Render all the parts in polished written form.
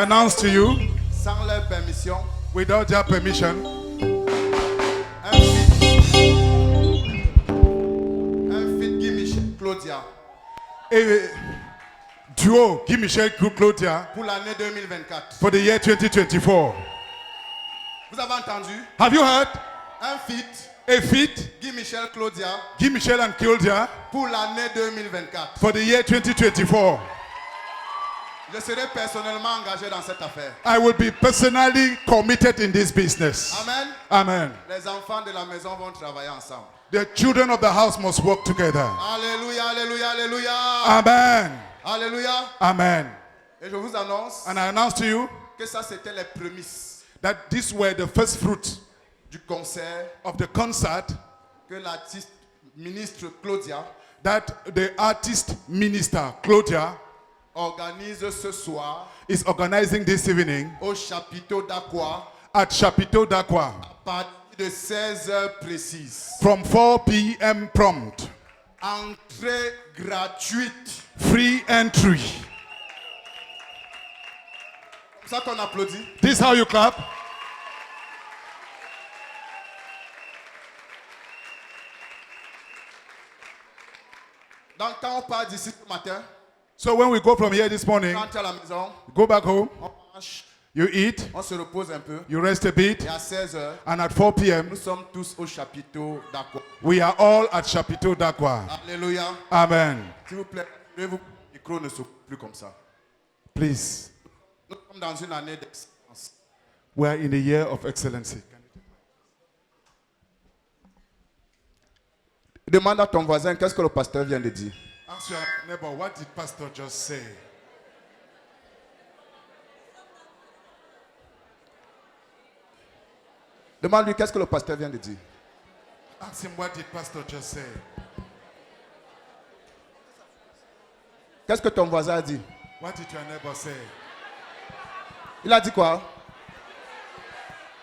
announce to you, sans leur permission, without their permission, un feat Guy Michel Claudia a duo Guy Michel Claudia pour l'année 2024. for the year 2024. Vous avez entendu? Have you heard? Un feat A feat Guy Michel Claudia Guy Michel and Claudia pour l'année 2024. for the year 2024. Je serai personnellement engagé dans cette affaire. I will be personally committed in this business. Amen. Amen. Les enfants de la maison vont travailler ensemble. The children of the house must work together. Alléluia, alléluia, alléluia. Amen. Alléluia. Amen. Et je vous annonce And I announce to you que ça c'était les prémices that these were the first fruits du concert of the concert que l'artiste ministre Claudia that the artist minister Claudia organise ce soir is organizing this evening au chapiteau d'Aqua at Chapiteau d'Aqua à partir de 16 heures précises. from 4 p.m. prompt. Entrée gratuite. Free entry. C'est ça qu'on applaudit. This is how you clap. Donc quand on part d'ici ce matin, So when we go from here this morning, on rentre à la maison, go back home, on mange, you eat, on se repose un peu. you rest a bit, Et à 16 heures, and at 4 p.m., nous sommes tous au chapiteau d'Aqua. we are all at Chapiteau d'Aqua. Alléluia. Amen. S'il vous plaît, levez-vous. Le micro ne s'ouvre plus comme ça. Please. Nous sommes dans une année d'excellence. We are in a year of excellency. Demande à ton voisin qu'est-ce que le pasteur vient de dire. Ask your neighbor, what did Pastor just say? Demande-lui qu'est-ce que le pasteur vient de dire. Ask him, what did Pastor just say? Qu'est-ce que ton voisin a dit? What did your neighbor say? Il a dit quoi?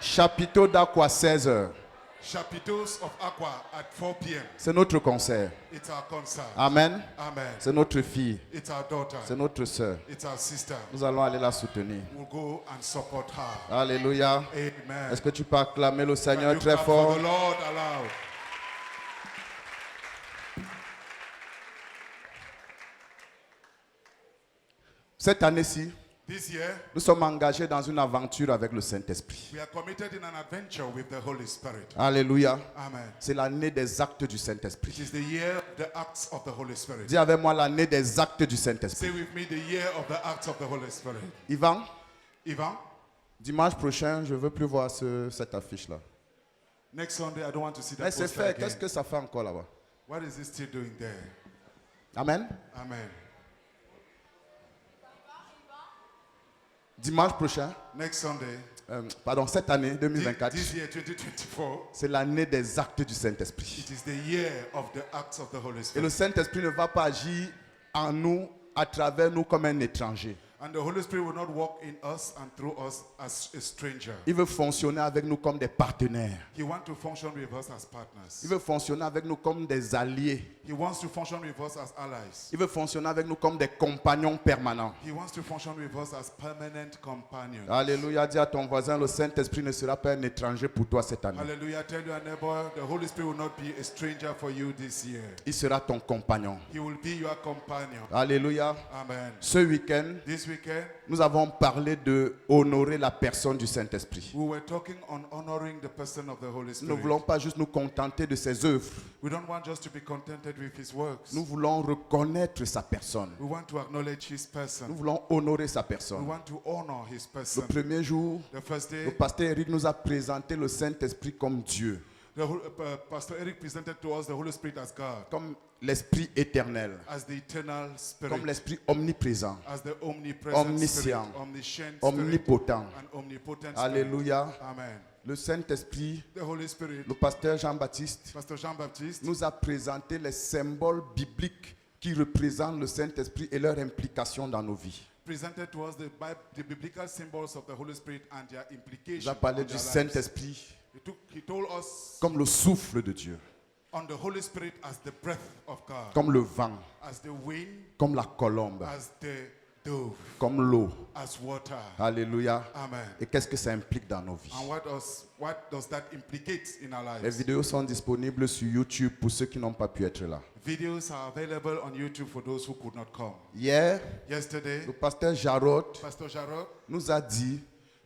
Chapiteau d'Aqua 16 heures. Chapiteaus of Aqua at 4 p.m. C'est notre concert. It's our concert. Amen. Amen. C'est notre fille. It's our daughter. C'est notre sœur. It's our sister. Nous allons aller la soutenir. We'll go and support her. Amen. Alléluia. Est-ce que tu peux acclamer le Can Seigneur you très clap for fort? the Lord aloud? Cette année-ci, This year, nous sommes engagés dans une aventure avec le Saint-Esprit. we are committed in an adventure with the Holy Spirit. Alléluia. Amen. C'est l'année des actes du It Saint-Esprit. is the year of the acts of the Holy Spirit. Dis avec moi l'année des actes du Say Saint-Esprit. with me, the year of the acts of the Holy Spirit. Yvan, Ivan, dimanche prochain, je ne veux plus voir cette affiche-là. next Sunday, I don't want to see Mais that c'est poster fait. again. Qu'est-ce que ça fait encore là-bas? What is it still doing there? Amen. Amen. Dimanche prochain, Next Sunday, cette année 2024, this year 2024, c'est l'année des actes du Saint-Esprit. it is the year of the acts of the Holy Et le Spirit. Saint-Esprit ne va pas agir en nous, à travers nous comme un étranger. And the Holy Spirit will not walk in us and through us as a stranger. Il veut fonctionner avec nous comme des partenaires. He wants to function with us as partners. Il veut fonctionner avec nous comme des alliés. He wants to function with us as allies. Il veut fonctionner avec nous comme des compagnons permanents. He wants to function with us as permanent companions. Alléluia. Dis à ton voisin, le Saint-Esprit ne sera pas un étranger pour toi cette année. Hallelujah. Tell your neighbor, the Holy Spirit will not be a stranger for you this year. Il sera ton compagnon. He will be your companion. Alléluia. Amen. Ce week-end, This weekend, nous avons parlé de honorer la personne du Saint-Esprit. we were talking on honoring the person of the Holy Nous ne Spirit. voulons pas juste nous contenter de ses œuvres. We don't want just to be contented with his works. Nous voulons reconnaître sa personne. We want to acknowledge his Nous person. voulons honorer sa We personne. want to honor his Le person. premier jour, The first le day, pasteur Eric nous a présenté le Saint-Esprit comme Dieu, Pastor Eric presented to us the Holy Spirit as God, comme l'Esprit éternel, as the eternal spirit, comme l'Esprit omniprésent, as the omnipresent omniscient, spirit, omniscient spirit, omnipotent. and omnipotent spirit. Alléluia. Amen. Le Saint-Esprit, The Holy Spirit, le pasteur Jean-Baptiste, Pastor Jean-Baptiste, nous a présenté les symboles bibliques qui représentent le Saint-Esprit et leur implication dans nos vies. presented to us the biblical symbols of the Holy Spirit and their Il implications. a parlé on du their lives. Saint-Esprit He told us comme le souffle de Dieu, on the Holy Spirit as the breath of God, comme le vent, as the wind, comme la colombe. as the dove, comme l'eau. as water. Alléluia. Amen. Et qu'est-ce que ça implique dans nos vies? And what does that implicate in our Les lives? vidéos sont disponibles sur YouTube pour ceux qui n'ont pas pu être là. Videos are available on YouTube for those who could not come. Hier, Yesterday, le pasteur Jarod Pastor Jarrod nous a dit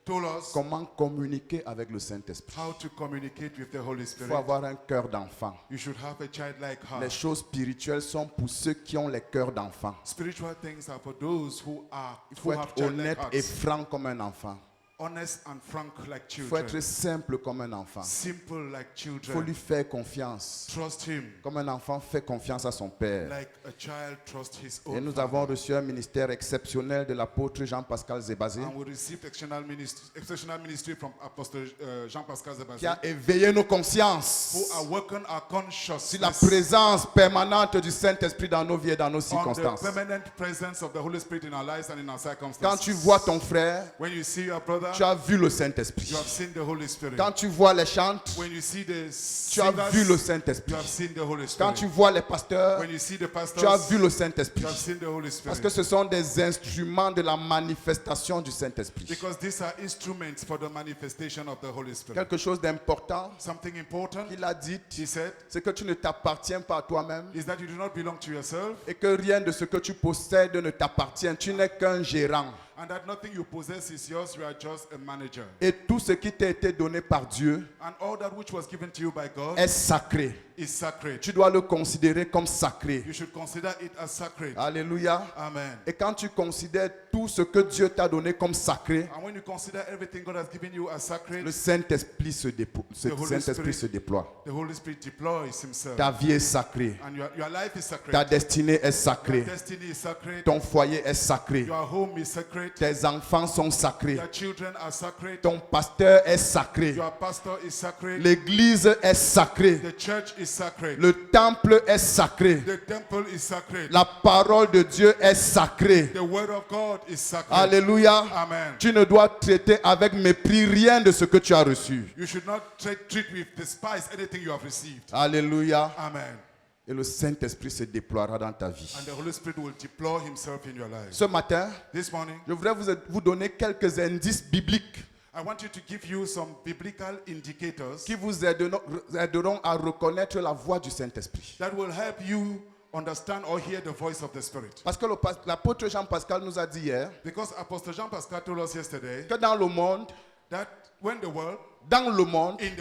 told us comment communiquer avec le Saint-Esprit. how to communicate with the Holy Il Spirit. faut avoir un cœur d'enfant. You should have a childlike Les heart. choses spirituelles sont pour ceux qui ont les cœurs d'enfant. Spiritual things are for those who Il faut have être childlike honnête et hearts. franc comme un enfant. Honest and frank like Il faut être children. simple comme un enfant. Simple like Il faut children. lui faire confiance. Trust him Comme un enfant fait confiance à son père. like a child trusts his Et own nous father. avons reçu un ministère exceptionnel de l'apôtre Jean-Pascal Zébazé And we received exceptional ministry from Apostle Jean-Pascal qui Zebazé, a éveillé nos who consciences awakened our sur la consciousness présence permanente du Saint-Esprit dans nos vies et dans nos on the circonstances. permanent presence of the Holy Spirit in our lives and in our circumstances. Quand tu vois ton frère, When you see your brother, tu as vu le you Saint-Esprit. have seen the Holy Spirit. Quand tu vois les chantes, When you see the tu as vu le singers, Saint-Esprit. you have seen the Holy Quand Spirit. tu vois les pasteurs, When you see the tu as pastors, vu le you Saint-Esprit. have seen the Holy Parce Spirit. que ce sont des instruments de la manifestation du Saint-Esprit. Because these are instruments for the manifestation of the Holy Spirit. Quelque chose d'important Something important, qu'il a dit, he said, c'est que tu ne t'appartiens pas à toi-même is that you do not belong to yourself et que rien de ce que tu possèdes ne t'appartient. Tu n'es qu'un gérant. and that nothing you possess is yours, you are just a manager. Et tout ce qui t'a été donné par Dieu And all that which was given to you by God est sacré. is sacred. Tu dois le considérer comme sacré. You should consider it as sacred. Alléluia. Amen. Et quand tu considères tout ce que Dieu t'a donné comme sacré, And when you consider everything God has given you as sacred, le Saint-Esprit se déploie. the Holy Spirit deploys himself. Ta vie est sacrée. And your life is sacred. Ta destinée est Your sacrée. destiny is sacred. Ton foyer est sacré. Your home is sacred. Tes enfants sont sacrés. Your children are sacred. Ton pasteur est sacré. Your pastor is sacred. L'église est sacrée. The church is sacred. Le temple est sacré. The temple is sacred. La parole de Dieu est sacrée. The word of God is sacred. Alléluia. Amen. Tu ne dois traiter avec mépris rien de ce que tu as reçu. You should not treat with despise anything you have received. Alléluia. Amen. Et le Saint-Esprit se déploiera dans ta vie. And the Holy Spirit will deploy himself in your life. Ce matin, This morning, je voudrais vous donner quelques indices bibliques I want you to give you some biblical indicators qui vous aideront à reconnaître la voix du Saint-Esprit. that will help you understand or hear the voice of the Spirit. Parce que l'apôtre Jean-Pascal nous a dit hier Because Apostle Jean Pascal told us yesterday que dans le monde, that in the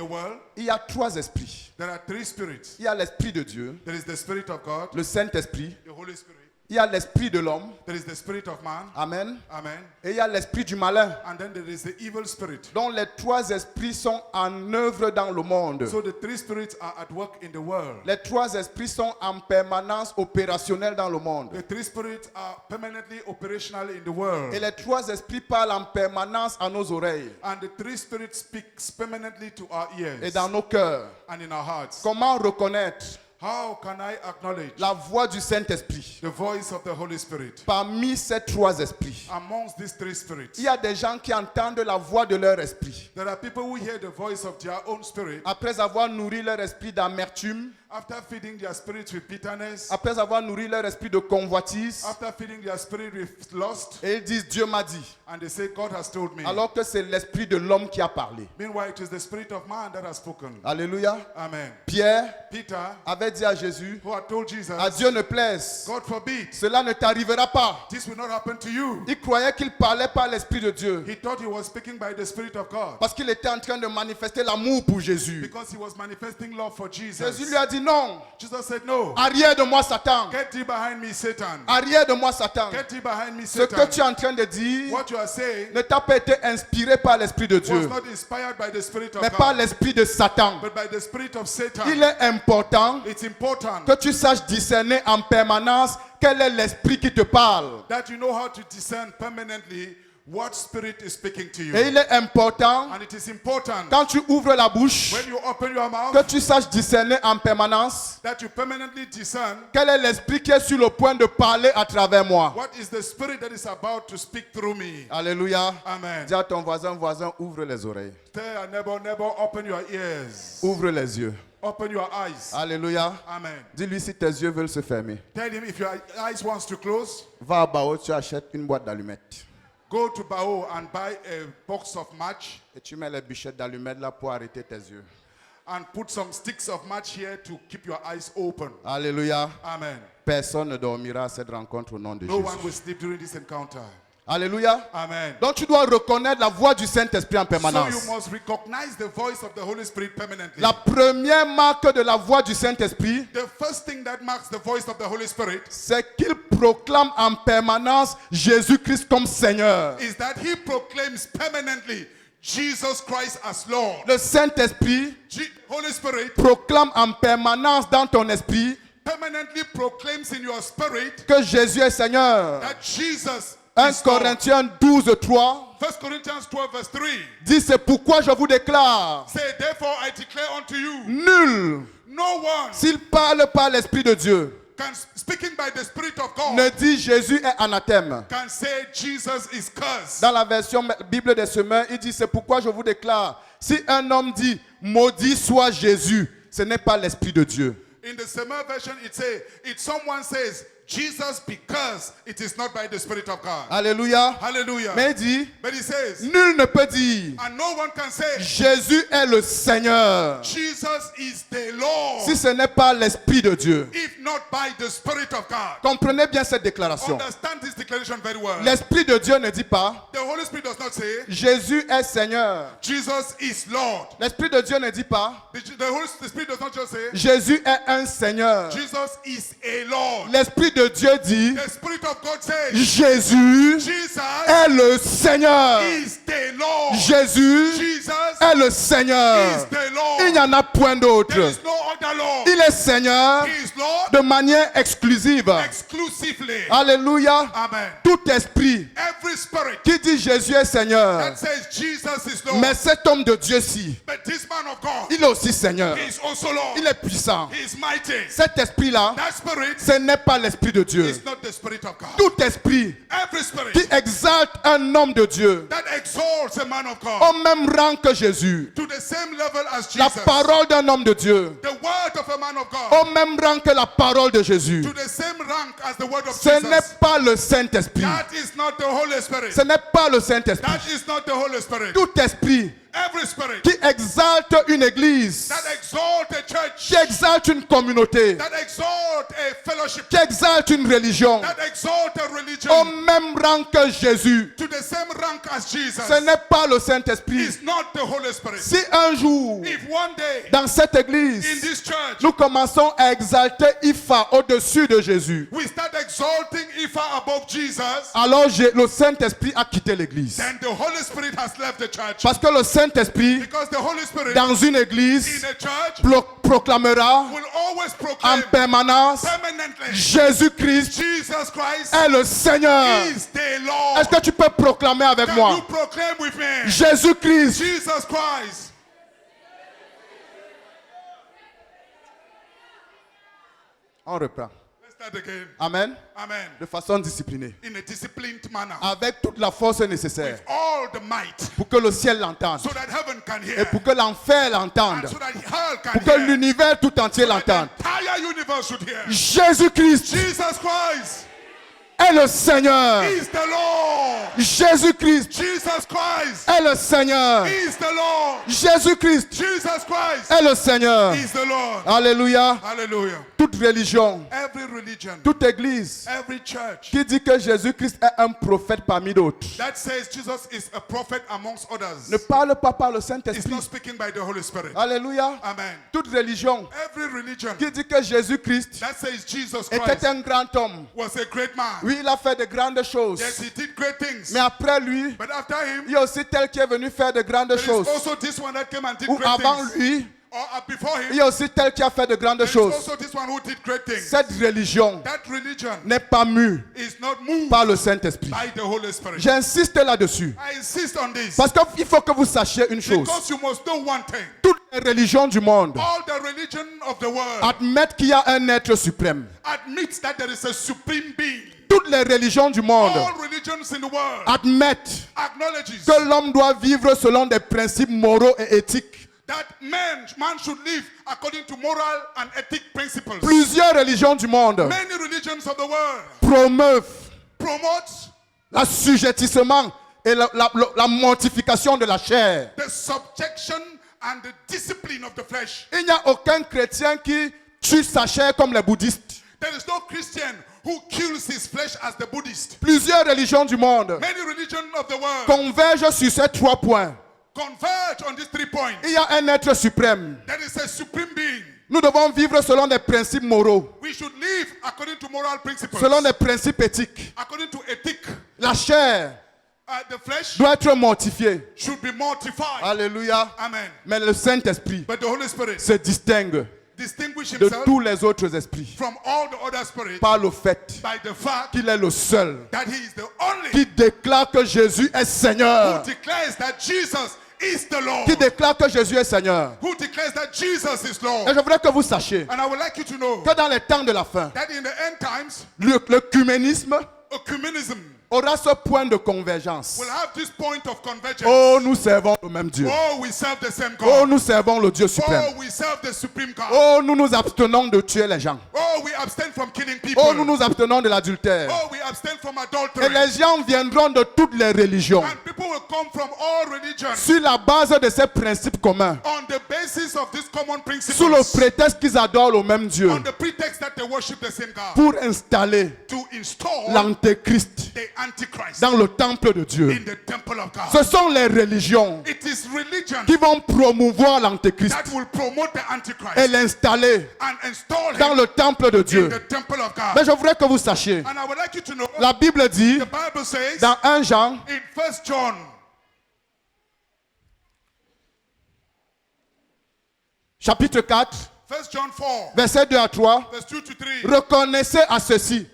world, il y a trois esprits. there are three spirits. Il y a l'Esprit de Dieu, There is the Spirit of God, le Saint-Esprit, the Holy Spirit. il y a l'Esprit de l'homme, There is the Spirit of man. Amen, Amen. et il y a l'Esprit du malin. And then there is the evil spirit. Donc les trois esprits sont en œuvre dans le monde. So the three spirits are at work in the world. Les trois esprits sont en permanence opérationnels dans le monde. The three spirits are permanently operational in the world. Et les trois esprits parlent en permanence à nos oreilles And the three spirits speaks permanently to our ears et dans nos cœurs. and in our hearts. Comment reconnaître How can I acknowledge la voix du Saint-Esprit the voice of the Holy Spirit parmi ces trois esprits? amongst these three spirits? Il y a des gens qui entendent la voix de leur esprit. There are people who hear the voice of their own spirit Après avoir nourri leur esprit d'amertume, after feeding their spirit with bitterness, après avoir nourri leur esprit de convoitise, after feeding their spirit with lust, et ils disent Dieu m'a dit, and they say, God has told me. alors que c'est l'esprit de l'homme qui a parlé. Meanwhile, it is the spirit of man that has spoken. Alléluia. Amen. Pierre Peter, avait dit à Jésus, who had told Jesus, à Dieu ne plaise, God forbid, cela ne t'arrivera pas. this will not happen to you. Il croyait qu'il parlait par l'esprit de Dieu He thought he was speaking by the Spirit of God parce qu'il était en train de manifester l'amour pour Jésus. because he was manifesting love for Jesus. Jésus lui a dit non, Jesus said, no, arrière de moi Satan, get thee behind me, Satan. arrière de moi Satan. Get thee behind me, Ce que Satan. tu es en train de dire What you are saying ne t'a pas été inspiré par l'esprit de was Dieu, not inspired by the Spirit of mais par God, l'esprit de Satan. but by the Spirit of Satan. Il est important It's important que tu saches discerner en permanence quel est l'esprit qui te parle. that you know how to discern permanently what spirit is speaking to you. Et il est important, And it is important quand tu ouvres la bouche, when you open your mouth que tu saches discerner en permanence that you permanently discern quel est l'esprit qui est sur le point de parler à travers moi. what is the spirit that is about to speak through me. Alléluia. Amen. Dis à ton voisin, ouvre les oreilles. Tell your neighbor, open your ears. Ouvre les yeux. Open your eyes. Alléluia. Amen. Dis-lui si tes yeux veulent se fermer. Tell him if your eyes wants to close, Va à Bao, tu achètes une boîte d'allumettes. go to Bao and buy a box of match Et tu mets les bûchettes d'allumettes là pour arrêter tes yeux. and put some sticks of match here to keep your eyes open. Alléluia. Amen. Personne ne dormira à cette rencontre au nom de No Jésus. one will sleep during this encounter. Alléluia. Amen. Donc tu dois reconnaître la voix du Saint-Esprit en So permanence. you must recognize the voice of the Holy Spirit permanently. La première marque de la voix du Saint-Esprit, The first thing that marks the voice of the Holy Spirit c'est qu'il proclame en permanence Jésus-Christ comme Seigneur. is that he proclaims permanently Jesus Christ as Lord. Le Saint-Esprit Holy Spirit proclame en permanence dans ton esprit permanently proclaims in your spirit que Jésus est Seigneur. that Jesus 1 is Lord. Corinthiens 12, 3 1 Corinthians 12 verse 3 dit c'est pourquoi je vous déclare, say, therefore I declare unto you, nul, no one s'il parle par l'Esprit de Dieu, can, speaking by the Spirit of God, ne dit Jésus est anathème. can say Jesus is cursed. Dans la version Bible des semeurs, il dit c'est pourquoi je vous déclare, si un homme dit maudit soit Jésus, ce n'est pas l'Esprit de Dieu. In the Semeur version, it says, if someone says Jesus because it is not by the Spirit of God. Alléluia. Hallelujah. Mais il dit, But he says, nul ne peut dire and no one can say Jésus est le Seigneur Jesus is the Lord si ce n'est pas l'Esprit de Dieu. if not by the Spirit of God. Comprenez bien cette déclaration. Understand this declaration very well. L'Esprit de Dieu ne dit pas The Holy Spirit does not say Jésus est Seigneur. Jesus is Lord. L'Esprit de Dieu ne dit pas The Spirit does not just say Jésus est un Seigneur. Jesus is a Lord. L'Esprit de Dieu dit The Spirit of God says Jésus Jesus est le Seigneur. is the Lord. Jésus Jesus est le Seigneur. is the Lord. Il n'y en a point d'autre. There is no other Lord. Il est Seigneur He is Lord de manière exclusive. exclusively. Alléluia. Amen. Tout esprit Every spirit qui dit Jésus est Seigneur, that says Jesus is Lord, mais cet homme de Dieu-ci, but this man of God, il est aussi Seigneur. he is also Lord. Il est puissant. He is mighty. Cet esprit-là, That spirit ce n'est pas l'esprit de Dieu. is not the Spirit of God. Tout esprit Every spirit qui exalte un homme de Dieu that exalts a man of God au même rang que Jésus, to the same level as la Jesus, parole d'un homme de Dieu the word of a man of God au même rang que la parole de Jésus, to the same rank as the word of ce n'est Jesus. pas le Saint-Esprit. That is not the Holy Spirit. Ce n'est pas le Saint-Esprit. That is not the Holy Spirit. Tout esprit Every spirit qui exalte une église, that exalts a church, qui exalte une communauté, that exalts a fellowship, qui exalte une religion that exalts a au religion même rang que Jésus, to the same rank as Jesus, ce n'est pas le Saint-Esprit. is not the Holy Spirit. Si un jour, If one day dans cette in église, this church nous commençons à exalter Ifa au-dessus de Jésus, we start exalting Ifa above Jesus, alors le Saint-Esprit a quitté l'église. then the Holy Spirit has left the church. Parce que le Saint-Esprit, Because the Holy Spirit dans une in église, a church proclamera will always en proclaim permanence permanently Jésus-Christ Jesus Christ est le Seigneur. is the Lord. Est-ce que tu peux proclamer avec Can moi? you proclaim with me? Jésus-Christ. Jesus Christ. On reprend. Let's start again. Amen. Amen. De façon disciplinée. In a disciplined manner. Avec toute la force nécessaire. With all the might. Pour que le ciel l'entende. So that heaven can hear. Et pour que l'enfer l'entende. And so that hell can Pour que hear. l'univers tout entier So that the l'entende. entire universe should hear. Jésus-Christ Jesus Christ est le Seigneur. is the Lord. Jésus-Christ Jesus Christ est le Seigneur. is the Lord. Jésus-Christ Jesus Christ est le Seigneur. is the Lord. Alléluia. Hallelujah. Toute religion, Every religion, toute église every church qui dit que Jésus-Christ est un prophète parmi d'autres that says Jesus is a prophet amongst others ne parle pas par le is Saint-Esprit. not speaking by the Holy Spirit. Alléluia. Amen. Toute religion Every religion qui dit que Jésus-Christ that says Jesus était Christ un grand homme. was a great man. Oui, il a fait de grandes choses. Yes, he did great things. Mais après lui, But after him, il y a aussi tel qui est venu faire de grandes there is choses. also this one that came and did Ou great avant things. lui, Or before il him, y a aussi tel qui a fait de grandes there is choses. also this one who did great things. Cette religion That religion n'est pas mue is not moved par le Saint-Esprit. by the Holy Spirit. J'insiste là-dessus. I insist on this Parce qu'il faut que vous sachiez une chose. because you must know one thing. Toutes les religions du monde All the religion of the world admettent qu'il y a un être suprême. admits that there is a supreme being. Toutes les religions du monde All religions in the world admettent acknowledges que l'homme doit vivre selon des principes moraux et éthiques. that man should live according to moral and ethic principles. Plusieurs religions du monde Many religions of the world promeuvent promote l'assujettissement et la mortification de la chair. the subjection and the discipline of the flesh. Il n'y a aucun chrétien qui tue sa chair comme les bouddhistes. There is no Christian who kills his flesh as the Buddhist. Plusieurs religions du monde Many religions of the world convergent sur ces 3 points. converge on these 3 points. Il y a un être suprême. There is a supreme being. Nous devons vivre selon des principes moraux, We should live according to moral principles, selon des principes éthiques. according to ethic. La chair The flesh doit être mortifiée. should be mortified. Alléluia. Amen. Mais le Saint-Esprit But the Holy Spirit se distingue distinguish de himself tous les autres esprits from all the other spirits par le fait by the fact qu'il est le seul that he is the only qui déclare que Jésus est who Seigneur. declares that Jesus is the Lord. Qui déclare que Jésus est Seigneur. Who declares that Jesus is Lord. Et je voudrais que vous sachiez And I would like you to know que dans les temps de la fin, that in the end times, l'œcuménisme ecumenism aura ce point de convergence. will have this point of convergence. Oh, nous servons le même Dieu. Oh, we serve the same Oh, God. nous servons le Dieu suprême. Oh, we serve the supreme God. Oh, nous nous abstenons de tuer les gens. Oh, we abstain from killing people. Oh, nous nous abstenons de l'adultère. Oh, we abstain from Et adultery. les gens viendront de toutes les religions And people will come from all religions sur la base de ces principes communs, on the basis of these common sous le principles, prétexte qu'ils adorent le même Dieu, on the pretext that they worship the same God, pour installer to install l'antéchrist the Antichrist dans le temple de Dieu. in the temple of God. Ce sont les religions It is religion qui vont promouvoir l'antéchrist that will promote the Antichrist et l'installer and install dans him le temple de in Dieu. the temple of Mais God. je voudrais que vous sachiez, And I would like you to know, la Bible dit the Bible says dans 1 Jean, in 1 John chapitre 4, 1 John 4, versets 2 à 3, verse 2 to 3, reconnaissez à ceci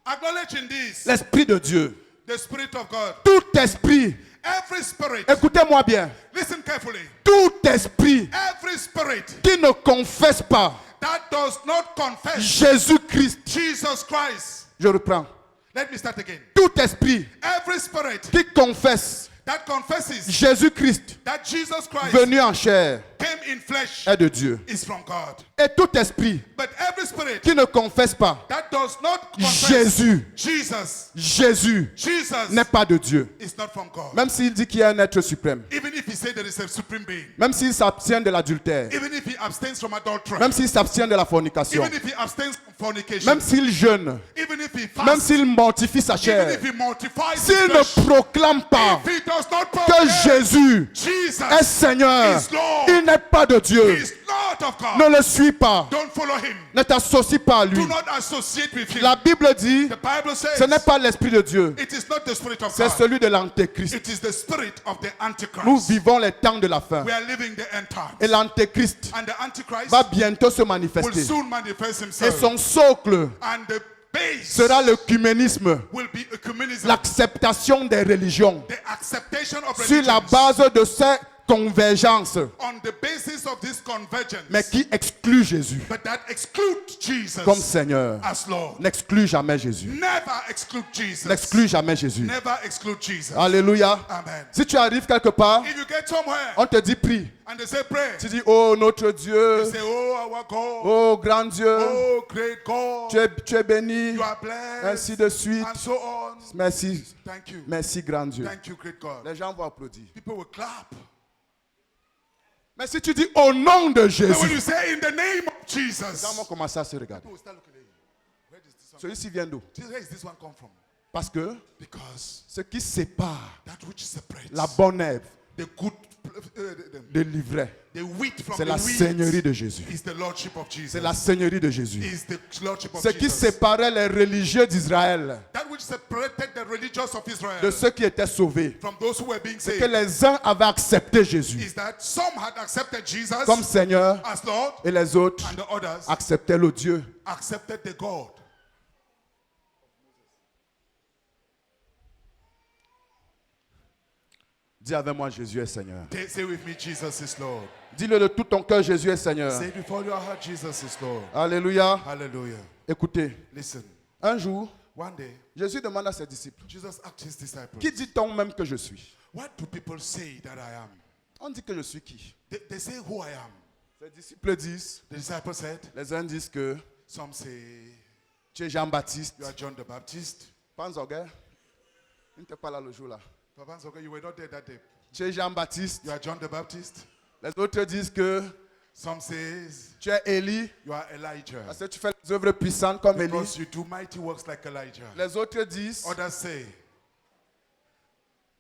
acknowledge in this l'Esprit de Dieu. the Spirit of God. Tout esprit, Every spirit, écoutez-moi bien, listen carefully, tout esprit every spirit qui ne confesse pas that does not confess Jésus-Christ, Jesus Christ. je reprends, Let me start again. tout esprit Every spirit qui confesse that confesses Jésus-Christ that Jesus Christ venu en chair came in flesh est de Dieu. is from God. Et tout esprit But every spirit qui ne confesse pas that does not confess Jésus, Jesus Jésus n'est pas de Dieu. is not from God. Même s'il dit qu'il y a un être suprême, Even if he said there is a supreme being, même s'il s'abstient de l'adultère, even if he abstains from adultery, même s'il s'abstient de la fornication, even if he abstains from fornication, même s'il jeûne, even if he même fasts, s'il mortifie sa even chair, if he mortifies his s'il flesh, ne proclame pas if he does not que proclaim Jésus Jesus est Seigneur, is Lord, il n'est pas de Dieu. is Lord of God, Ne le suis pas. don't follow him. Ne t'associe pas à lui. Do not associate with him. La Bible dit, The Bible says ce n'est pas l'Esprit de Dieu, it is not the spirit of c'est God. celui de l'Antéchrist. It is the spirit of the Nous Antichrist. vivons les temps de la fin. We are living the end times. Et l'Antéchrist And the Antichrist va bientôt se will manifester. soon manifest Et himself. son socle And the base sera l'œcuménisme, will be ecumenism. l'acceptation des religions The acceptation of sur la religions base de ces convergences, on the basis of this convergence. mais qui exclut Jésus But that excludes Jesus comme Seigneur. as Lord. N'exclut jamais Jésus. Never exclude Jesus. N'exclut jamais Jésus. Never exclude Jesus. Alléluia. Amen. Si tu arrives quelque part, If you get somewhere on te dit prie. and they say pray, Tu dis, oh notre Dieu, you say, oh our God, oh grand Dieu, oh great God, tu es béni, you are blessed, ainsi de suite. and so on. Merci, Thank you. merci grand Dieu. Thank you, great God. Les gens vont applaudir. People will clap. Mais si tu dis au nom de But when Jésus, you say in the name of les gens Jesus, vont commencer à se regarder. people will start looking at you. Where does this one, Celui-ci vient d'où? where is this one come from? Parce que Because ce qui sépare that which separates la bonne herbe the good, de l'ivraie, the wheat from c'est the la wheat seigneurie de Jésus. is the lordship of Jesus. C'est la seigneurie de Jésus. Is the lordship of Ce qui Jesus. séparait les religieux d'Israël That which separated the religious of Israel de ceux qui étaient sauvés, from those who were being c'est saved que les uns avaient accepté Jésus is that some had accepted Jesus comme Seigneur as Lord et les autres and the others acceptaient le Dieu. accepted the God. Dis avec moi, Jésus est Seigneur. Say with me, Jesus is Lord. Dis-le de tout ton cœur, Jésus est Seigneur. Say before your heart, Jesus is Lord. Alléluia. Hallelujah. Écoutez, Listen, un jour, one day, Jésus demande à ses disciples, Jesus asked his disciples, qui dit-on même que je suis? what do people say that I am? On dit que je suis qui? They say who I am. Les disciples disent, The disciples said, les uns disent que some say, tu es Jean-Baptiste. you are John the Baptist. Panzoguer, il n'était pas là le jour là. Papa, okay, you were not there that day. Tu es Jean-Baptiste. You are John the Baptist. Les autres disent que Some says, tu es Élie. you are Elijah. Parce que tu fais des œuvres puissantes comme Élie. Because you do mighty works like Elijah. Les autres disent, Others say,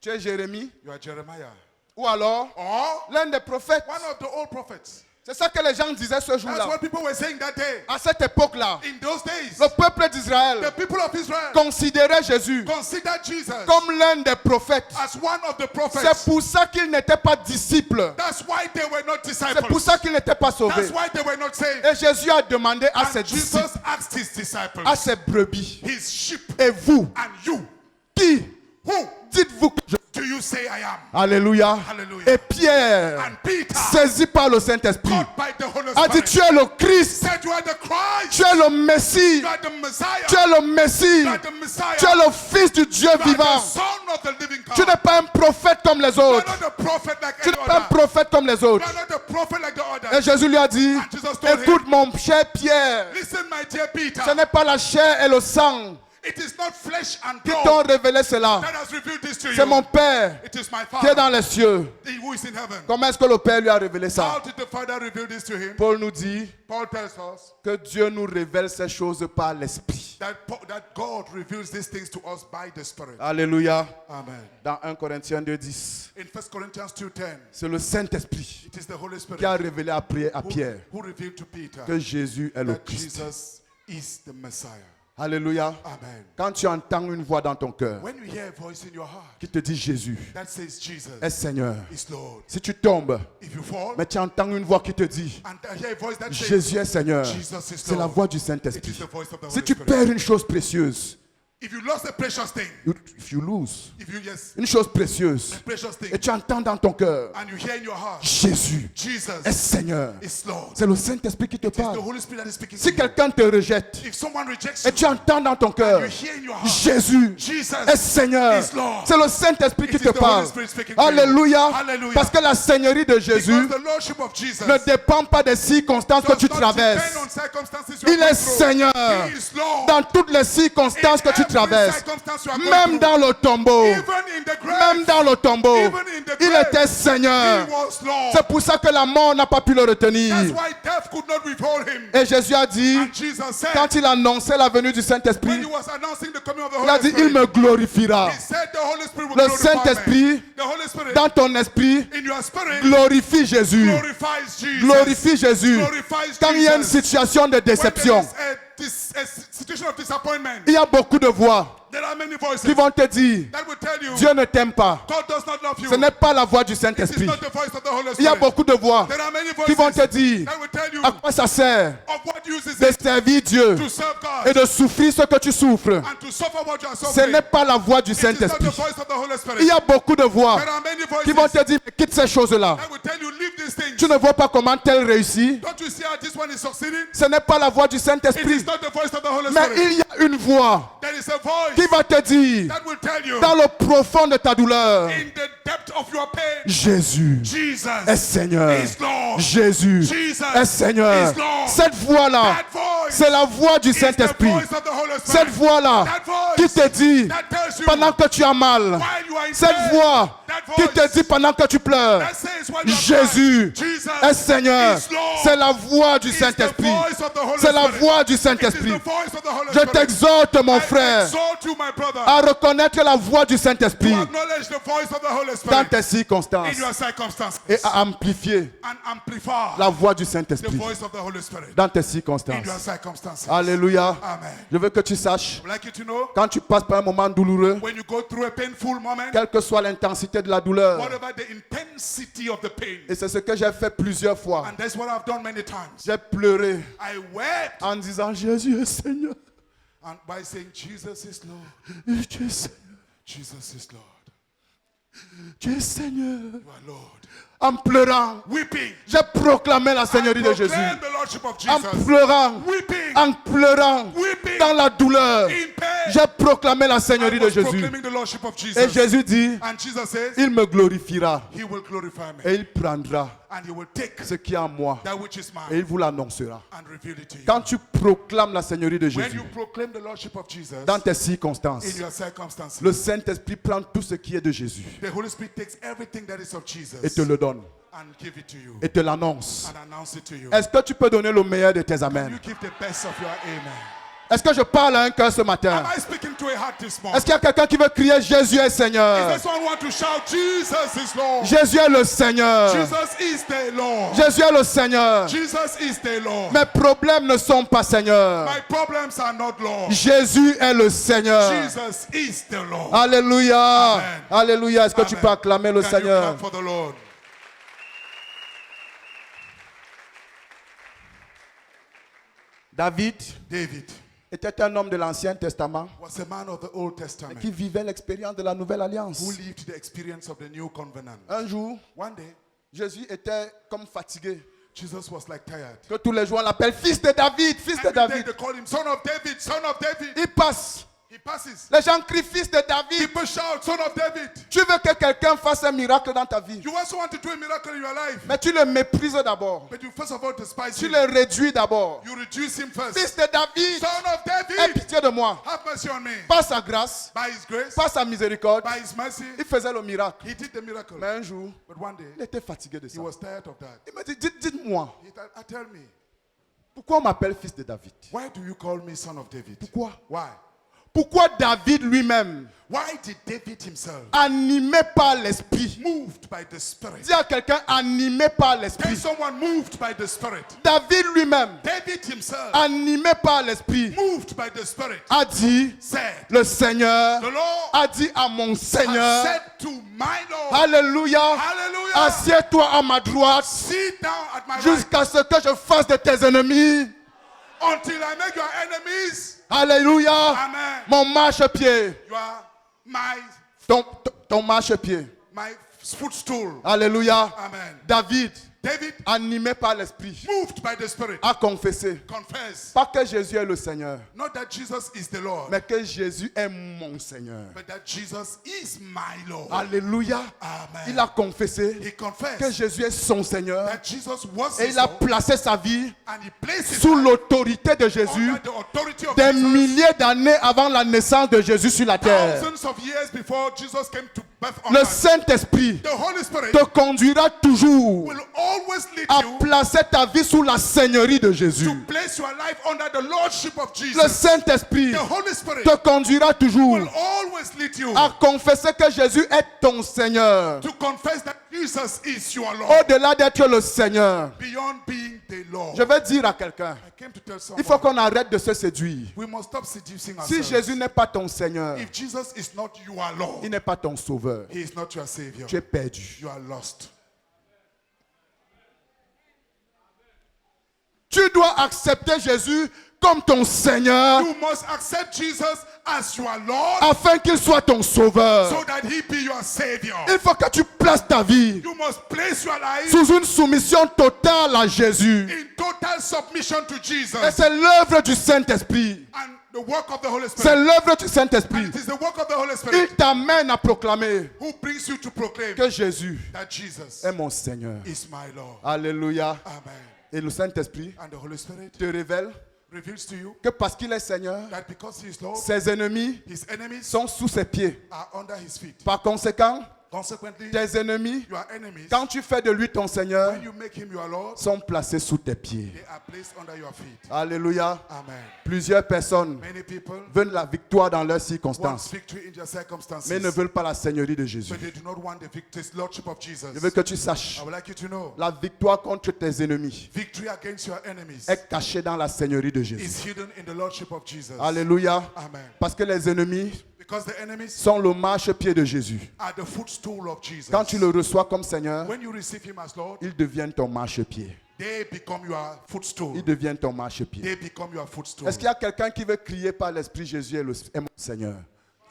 tu es Jérémie. you are Jeremiah. Ou alors, Or l'un des prophètes. one of the old prophets. C'est ça que les gens disaient ce That's jour-là. what people were saying that day. À cette époque-là, In those days, le peuple d'Israël the people of Israel considérait Jésus considered Jesus comme l'un des prophètes. as one of the C'est prophets. pour ça qu'il n'était pas disciple. That's why they were not C'est pour disciples. ça qu'il n'était pas sauvé. That's why they were not saved. Et Jésus a demandé à ses And disciples, Jesus asked his disciples, à ses brebis, his sheep, et vous, and you, qui who dites-vous que je... do you say I am? Alléluia. Hallelujah. Et Pierre, And Peter, saisi par le Saint-Esprit, called by the Holy a dit, Spirit, tu es le Christ, said, you are the Christ, tu es le Messie, you are the Messiah, tu es le Messie, you are the Messiah, tu es le Fils du Dieu you are the vivant. Son of the living God. Tu n'es pas un prophète comme les You are autres. not a prophet like Tu any n'es pas un other. prophète comme les You autres. are not a prophet like the Et others. Jésus lui a dit, And Jesus told him, écoute mon cher Pierre, listen, my dear Peter, ce n'est pas la chair et le sang it is not flesh and qui blood t'ont révélé cela. that has revealed this to C'est mon you. Père It is my qui est Father, dans les cieux. he who is in heaven. Comment est-ce que le Père lui a révélé How ça? did the Father reveal this to him? Paul nous dit Paul tells us que Dieu nous révèle ces choses par l'Esprit. that God reveals these things to us by the Spirit. Alléluia. Amen. Dans 1 Corinthiens 2:10, In 1 Corinthians 2:10, c'est le Saint-Esprit it is the Holy Spirit qui a révélé à Pierre who revealed to Peter que Jésus est le that Christ. Jesus is the Messiah. Alléluia. Amen. Quand tu entends une voix dans ton cœur When you hear a voice in your heart qui te dit Jésus that says Jesus est Seigneur, is Lord, si tu tombes, if you fall mais tu entends une voix qui te dit and I hear a voice that says Jésus est Seigneur, Jesus is c'est la Lord, voix du it is Saint-Esprit. the voice of the Si Holy tu Spirit. perds une chose précieuse, If you lost a precious thing, if you lose if you yes, une chose précieuse, a precious thing, et tu entends dans ton cœur and you hear in your heart, Jésus Jesus est Seigneur, is Lord. c'est le Saint-Esprit qui te It is the parle. Holy Spirit that is speaking Si to you. quelqu'un te rejette If someone rejects et you, tu entends dans ton cœur you hear in your heart, Jésus Jesus est Seigneur, is Lord. c'est le Saint-Esprit It qui is te the parle. Holy Spirit speaking to you. Alléluia. Hallelujah. Parce que la Seigneurie de Jésus Because the Lordship of Jesus ne dépend pas des circonstances que does tu not traverses. depend on circumstances you are Il going est through. Seigneur He is Lord. dans toutes les circonstances que tu every traverses. circumstance you are going Même through. dans le tombeau. Even in the grave, Même dans le tombeau. even in the Il grave, était Seigneur. he was Lord. C'est pour ça que la mort n'a pas pu le retenir. That's why death could not withhold him. Et Jésus a dit, And Jesus said, quand il annonçait la venue du when Saint-Esprit, he was announcing the coming of the il a Holy dit, il Spirit, me glorifiera. he said the Holy Spirit will Le glorify Saint-Esprit, me. The Holy Spirit, dans ton esprit, in your spirit, glorifie Jésus. glorifies Jesus. Glorifie Jésus. Glorifies Quand il y a une Jesus. situation de When there déception, is a situation of disappointment, il y a beaucoup de voix there are many voices qui vont te dire, that will tell you Dieu ne t'aime pas. God does not love you. Ce n'est pas la voix du It is Saint-Esprit. not the voice of the Holy Il y a Spirit. beaucoup de voix There are many qui vont voices te dire, that will tell you à quoi ça sert of what use is de it servir Dieu to serve et God de souffrir ce que tu souffres. and to suffer what you are Ce suffering. n'est pas la voix du It is not the Saint-Esprit. voice of the Holy Spirit. Il y a beaucoup de voix There are many qui vont voices te dire, mais quitte ces choses-là. that will tell you leave these things. Tu ne vois pas comment tel réussit. Don't you see how this one is succeeding? Ce n'est pas la voix du It Saint-Esprit. is not the voice of the Holy Mais Spirit. il y a une voix There is a voice qui va te dire, that will tell you dans le profond de ta douleur, in the depth of your pain, Jésus Jesus est Seigneur. is Lord. Jésus Jesus est Seigneur. is Lord. Cette voix-là, That voice c'est la voix du is the Saint-Esprit. voice of the Holy Cette Spirit. voix-là That voice qui te dit that tells you pendant que tu as mal. while you are in Cette pain. voix That qui voice te dit pendant que tu pleures. that says while you are Jésus crying, Jesus est Seigneur. is Lord. C'est la voix du It's the Saint-Esprit. voice of the Holy C'est la Spirit. voix du It is Saint-Esprit. the voice of the Holy Je Spirit. t'exhorte, mon I frère, exhort you, my brother, à reconnaître la voix du to Saint-Esprit acknowledge the voice of the Holy dans Spirit tes circonstances in your circumstances et à amplifier and amplify la voix du the Saint-Esprit voice of the Holy Spirit dans tes in circonstances. your circumstances. Alléluia. Amen. Je veux que tu saches, I would like you to know, quand tu passes par un moment douloureux, when you go through a painful moment, quelle que soit l'intensité de la douleur, whatever the intensity of the pain, et c'est ce que j'ai fait plusieurs fois, and that's what I've done many times, j'ai pleuré I wept en disant Jésus est Seigneur. and by saying Jesus is Lord, Tu es Seigneur. Jesus is Lord, Tu es Seigneur. you are Lord. En pleurant, weeping. j'ai proclamé la Seigneurie de Jésus. Proclaim the Lordship of En Jesus. pleurant, Weeping. en pleurant, Weeping. dans la douleur, In pain. j'ai proclamé la I Seigneurie de was Jésus. proclaiming the Lordship of Et Jesus. Jésus dit, And Jesus says, il me glorifiera He will glorify me. et il prendra And He will take ce qui est en moi that which is et il mine vous l'annoncera. and reveal it to you. Quand tu proclames la Seigneurie de When Jésus you proclaim the Lordship of Jesus dans tes circonstances, in your circumstances, le Saint-Esprit prend tout ce qui est de Jésus the Holy Spirit takes everything that is of Jesus et te le donne and give it to you et te l'annonce. and announce it to you. Est-ce que tu peux donner le meilleur de tes Can you amens? give the best of your amen? Est-ce que je parle à un cœur ce matin? Am I speaking to a heart this morning? Est-ce qu'il y a quelqu'un qui veut crier Jésus est Is Seigneur? there someone who want to shout, Jesus is Lord? Jésus est le Seigneur. Jesus is the Lord. Jésus est le Seigneur. Jesus is the Lord. Mes problèmes ne sont pas Seigneur. My problems are not Lord. Jésus est le Seigneur. Jesus is the Lord. Alléluia. Amen. Alléluia. Est-ce que tu Amen. peux acclamer le Can you Seigneur? clap for the Lord? David David était un homme de l'Ancien Testament was a man of the Old Testament qui vivait l'expérience de la Nouvelle who Alliance. lived the experience of the new covenant. Un jour, One day, Jésus était comme fatigué. Jesus was like tired. Que tous les jours on l'appelle fils de David, fils de Every day David. they call him son of David, son of David. Il passe. He passes. Les gens crient fils de David. People shout, son of David. Tu veux que quelqu'un fasse un miracle dans ta vie, You also want to do a miracle in your life, mais tu le méprises d'abord. but you first of all despise Tu him. le réduis d'abord. You reduce him first. Fils de David, Son of aie David, pitié de moi. have mercy on me. Par sa grâce, By his grace, par sa miséricorde, by his mercy, il faisait le miracle. he did the miracle. Mais un jour, But one day, il était fatigué de he ça. was tired of that. Il me dit, dites-moi, He said, tell me, pourquoi on m'appelle fils de David? why do you call me son of David? Pourquoi? Why? Pourquoi David lui-même, Why did David himself, animé par l'Esprit, moved by the Spirit? dis à quelqu'un animé par Tell l'Esprit. someone moved by the Spirit. David lui-même, David himself, animé par l'Esprit, moved by the Spirit, a dit, said, le Seigneur the Lord a dit à mon has Seigneur, said to my Lord, Alléluia, hallelujah, assieds-toi à ma droite sit down at my right jusqu'à ce que je fasse de tes ennemis. until I make your enemies, Alléluia, amen, mon marchepied, you are my ton marchepied. footstool, Alléluia. amen. David, David, animé par l'Esprit, moved by the Spirit, a confessé, confess, pas que Jésus est le Seigneur, not that Jesus is the Lord, mais que Jésus est mon Seigneur. but that Jesus is my Lord. Alléluia. Amen. Il a confessé He que confessed Jésus est son Seigneur that Jesus was et his il a Lord, placé sa vie and he placed his sous life l'autorité de Jésus under the authority of des Jesus milliers d'années avant la naissance de Jésus sur la terre. thousands of years before Jesus came to birth on Le earth. Saint-Esprit The Holy Spirit te conduira toujours will always lead à you placer ta vie sous la Seigneurie de Jésus. to place your life under the Lordship of Le Jesus. Saint-Esprit The Holy Spirit te conduira toujours will always lead you à confesser que Jésus est ton Seigneur. to confess that Jesus is your Lord, Au-delà d'être le Seigneur, beyond being the Lord. je vais dire à quelqu'un, I came to tell il faut someone, qu'on arrête de se séduire. we must stop seducing Si ourselves. Jésus n'est pas ton Seigneur, If Jesus is not your Lord, il n'est pas ton Sauveur, he is not your Savior. tu es perdu. You are lost. Tu dois accepter Jésus comme ton Seigneur You must accept Jesus as your Lord afin qu'il soit ton Sauveur. so that he be your Savior. Il faut que tu places ta vie You must place your life sous une soumission totale à Jésus. in total submission to Et Jesus c'est l'œuvre du Saint-Esprit. and the work of the Holy C'est Spirit. l'œuvre du And Saint-Esprit. it is the work of the Holy Il Spirit t'amène à proclamer who brings you to proclaim que Jésus that Jesus est mon Seigneur. is my Lord. Alléluia. Amen. Et le Saint-Esprit And the Holy Spirit te révèle reveals to you que parce qu'il est Seigneur, that because he is Lord, ses ennemis his enemies sont sous ses pieds. are under his feet. Par conséquent, Consequently, tes ennemis, your enemies, quand tu fais de lui ton Seigneur, when you make him your Lord, sont placés sous tes pieds. they are placed under your feet. Alléluia. Amen. Plusieurs personnes Many people veulent la victoire dans leurs want circonstances, victory in their circumstances, mais ne veulent pas la Seigneurie de Jésus. but they do not want the victory, Lordship of Jesus. Je veux que tu saches, I would like you to know, la victoire contre tes ennemis victory against your enemies est cachée dans la Seigneurie de is Jésus. hidden in the Lordship of Jesus. Alléluia. Amen. Parce que les ennemis Because the enemies sont le marchepied de Jésus. are the footstool of Jesus. Quand tu le reçois comme Seigneur, When you receive him as Lord, ils deviennent ton marchepied. they become your footstool. Ils deviennent ton marchepied. They become your footstool. Est-ce qu'il y a quelqu'un qui veut crier par l'Esprit Jésus est mon Seigneur?